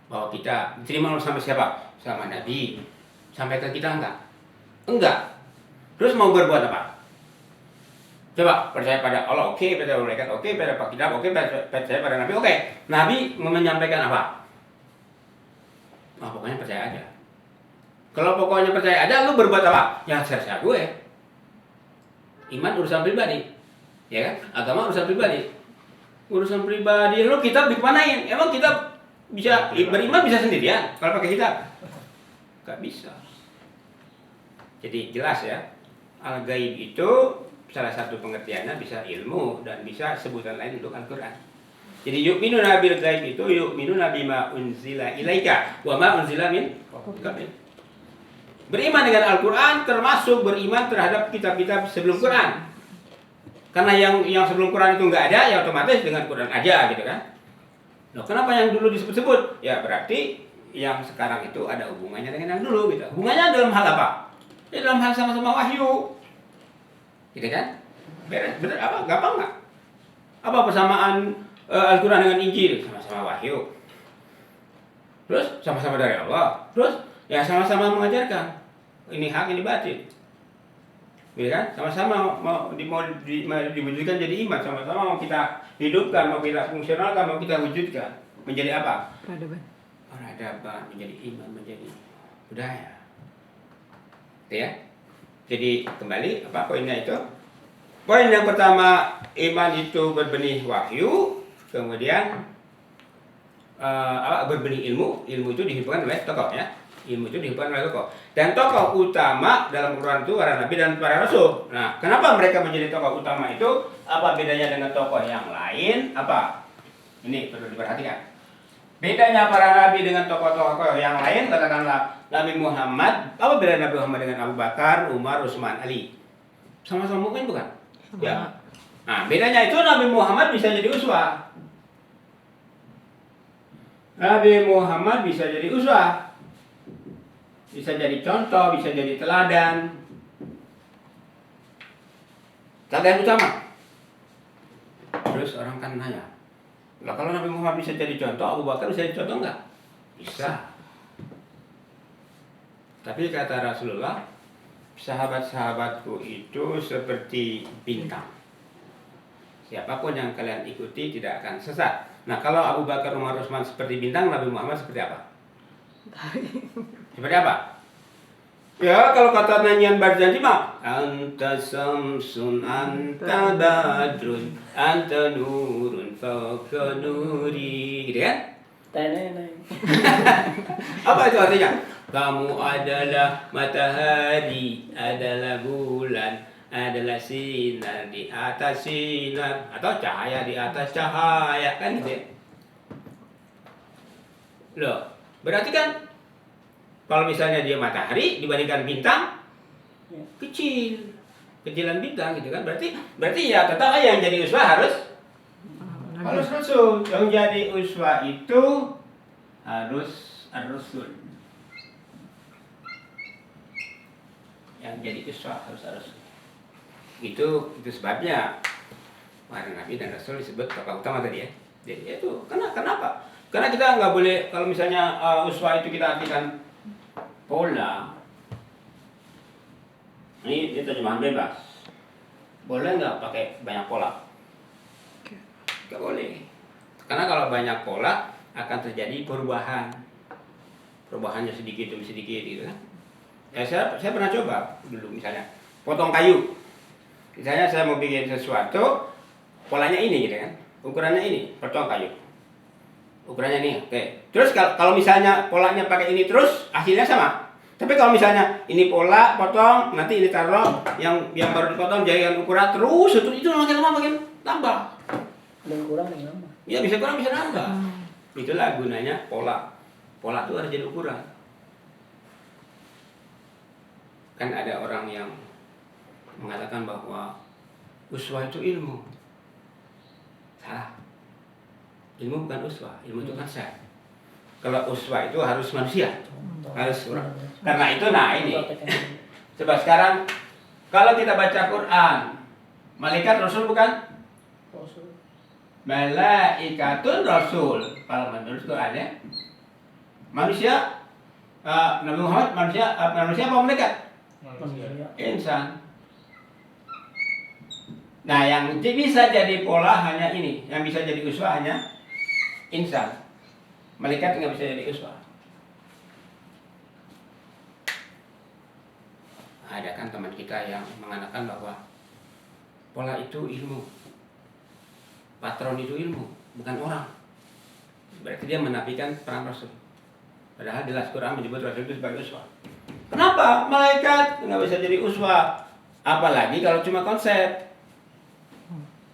Bawa kita, diterima sama siapa? Sama Nabi. Sampai ke kita enggak? Enggak. Terus mau berbuat apa? Coba percaya pada Allah, oke, percaya pada malaikat, oke, percaya pada kitab, oke, percaya pada Nabi, oke. Nabi menyampaikan apa? Oh, pokoknya percaya aja. Kalau pokoknya percaya aja, lu berbuat apa? Ya serah gue. Iman urusan pribadi, ya kan? Agama urusan pribadi. Urusan pribadi, lu kitab dikemanain? Emang kitab bisa beriman bisa sendirian? Kalau pakai kitab, gak bisa. Jadi jelas ya, al-gaib itu salah satu pengertiannya bisa ilmu dan bisa sebutan lain untuk Al-Quran. Jadi yu'minuna bil gaib itu yu'minuna bima unzila ilaika wa ma unzila min qablik. Beriman dengan Al-Quran termasuk beriman terhadap kitab-kitab sebelum Quran. Karena yang sebelum Quran itu nggak ada, ya otomatis dengan Quran aja gitu kan. Nah, kenapa yang dulu disebut-sebut? Ya berarti yang sekarang itu ada hubungannya dengan yang dulu gitu. Hubungannya dalam hal apa? Ya dalam hal sama-sama wahyu. Gitu kan? Bener apa? Gampang nggak? Apa persamaan Al-Quran dengan Injil? Sama-sama wahyu. Terus sama-sama dari Allah. Terus ya sama-sama mengajarkan ini hak ini batil, gitu kan? Sama-sama mau diwujudkan jadi iman, sama-sama mau kita hidupkan, mau kita fungsionalkan, mau kita wujudkan menjadi apa? Peradaban, menjadi iman, menjadi budaya. Gitu ya. Jadi kembali apa poinnya itu? Poin yang pertama, iman itu berbenih wahyu, kemudian berbenih ilmu. Ilmu itu dihubungkan oleh tokoh ya. Ilmu itu dihubungkan oleh tokoh. Dan tokoh utama dalam Quran itu para nabi dan para rasul. Nah, kenapa mereka menjadi tokoh utama itu? Apa bedanya dengan tokoh yang lain? Apa? Ini perlu diperhatikan. Bedanya para nabi dengan tokoh-tokoh yang lain, katakanlah Nabi Muhammad. Apa beda Nabi Muhammad dengan Abu Bakar, Umar, Utsman, Ali? Sama-sama mukmin bukan? Sama. Ya. Nah, bedanya itu Nabi Muhammad bisa jadi uswah. Nabi Muhammad bisa jadi uswah. Bisa jadi contoh, bisa jadi teladan. Teladan utama. Terus orang kan nanya, lah kalau Nabi Muhammad bisa jadi contoh, Abu Bakar bisa jadi contoh enggak? Bisa. Tapi kata Rasulullah, sahabat-sahabatku itu seperti bintang. Siapapun yang kalian ikuti tidak akan sesat. Nah kalau Abu Bakar, Umar, Utsman seperti bintang, Nabi Muhammad seperti apa? Seperti apa? Ya kalau kata nyanyian Barzanji mah anta samsun anta badrun anta nurun fawqa nuri gitu kan? Teneneng. Apa itu artinya? Kamu adalah matahari, adalah bulan, adalah sinar di atas sinar atau cahaya di atas cahaya kan gitu ya? Loh, berarti kan kalau misalnya dia matahari dibandingkan bintang Ya. kecilan bintang gitu kan? Berarti ya tetap aja yang jadi uswah harus Rasul. Yang jadi uswah itu harus ar-Rasul. Yang jadi uswah harus ar-Rasul. Itu sebabnya para nabi dan rasul disebut tokoh utama tadi ya. Jadi itu kenapa? Karena kita nggak boleh kalau misalnya uswah itu kita artikan pola. Ini terjemahan bebas. Boleh nggak pakai banyak pola? Nggak boleh. Karena kalau banyak pola akan terjadi perubahan. Perubahannya sedikit demi sedikit gitu kan. Ya saya pernah coba dulu misalnya potong kayu. Misalnya saya mau bikin sesuatu, polanya ini gitu kan. Ukurannya ini, potong kayu. Ukurannya ini, oke. Terus kalau misalnya polanya pakai ini terus, hasilnya sama. Tapi kalau misalnya ini pola potong, nanti ini taruh yang baru dipotong jadikan ukuran terus itu makin lama makin tambah. Ada kurang nih lama. Ya bisa kurang bisa nambah. Itulah gunanya pola. Pola itu harus jadi ukuran. Kan ada orang yang mengatakan bahwa uswah itu ilmu. Salah. Ilmu bukan uswah, ilmu itu konsep. Kalau uswah itu harus manusia, harus orang. Karena itu ini. Coba sekarang kalau kita baca Quran, malaikat rasul bukan? Rasul. Malaikatun rasul. Kalau menurut Quran ya. Manusia Nabi Muhammad manusia apa malaikat? Manusia. Insan. Nah, yang bisa jadi pola hanya ini, yang bisa jadi uswah hanya insan. Malaikat nggak bisa jadi uswah. Ada kan teman kita yang mengatakan bahwa pola itu ilmu, patron itu ilmu, bukan orang. Berarti dia menafikan peran Rasul. Padahal jelas Quran menyebut Rasul itu sebagai uswah. Kenapa malaikat nggak bisa jadi uswah? Apalagi kalau cuma konsep.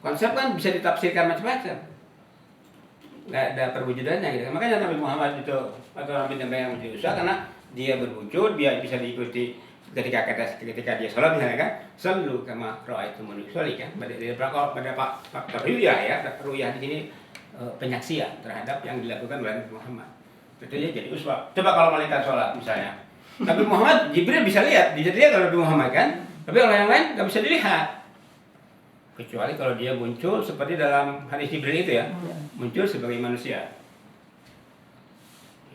Konsep kan bisa ditafsirkan macam-macam. Nggak ada perwujudannya gitu. Makanya Nabi Muhammad itu atau Nabi yang menjadi uswah karena dia berwujud, dia bisa diikuti ketika dia sholat misalnya kan, selalu kama ra'aitumuni usolli kan. Pada Pak Ruyah ya, Ruyah di sini penyaksian terhadap yang dilakukan oleh Nabi Muhammad. Itu dia jadi uswah. Coba kalau malaikat sholat misalnya, Nabi Muhammad Jibril bisa lihat kalau Nabi Muhammad kan, tapi orang yang lain nggak bisa dilihat. Kecuali kalau dia muncul seperti dalam hadis Jibril itu ya, muncul sebagai manusia.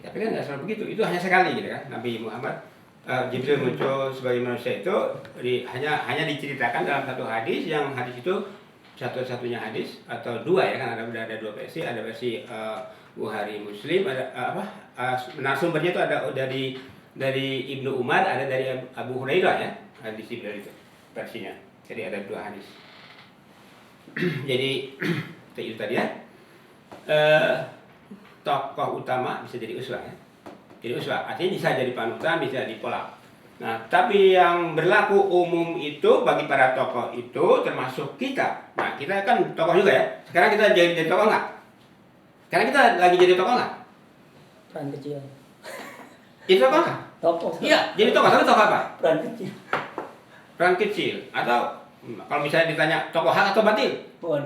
Ya, tapi kan nggak selalu begitu, itu hanya sekali gitu kan. Nabi Muhammad Jibril muncul sebagai manusia itu hanya diceritakan dalam satu hadis, yang hadis itu satu-satunya hadis atau dua ya kan, ada dua versi, ada versi Bukhari Muslim, ada narasumbernya itu ada dari Ibnu Umar, ada dari Abu Hurairah ya, hadis Jibril itu versinya. Jadi ada dua hadis. Jadi itu tadi ya, tokoh utama bisa jadi uswah ya. Jadi uswah artinya bisa jadi panutan, bisa jadi pola. Nah, tapi yang berlaku umum itu bagi para tokoh itu termasuk kita. Nah, kita kan tokoh juga ya. Sekarang kita jadi tokoh nggak? Sekarang kita lagi jadi tokoh nggak? Peran kecil. Itu tokoh nggak? Tokoh. Iya, jadi tokoh. Tapi tokoh apa? Peran kecil. Peran kecil. Atau kalau misalnya ditanya tokoh hak atau batil? Bukan.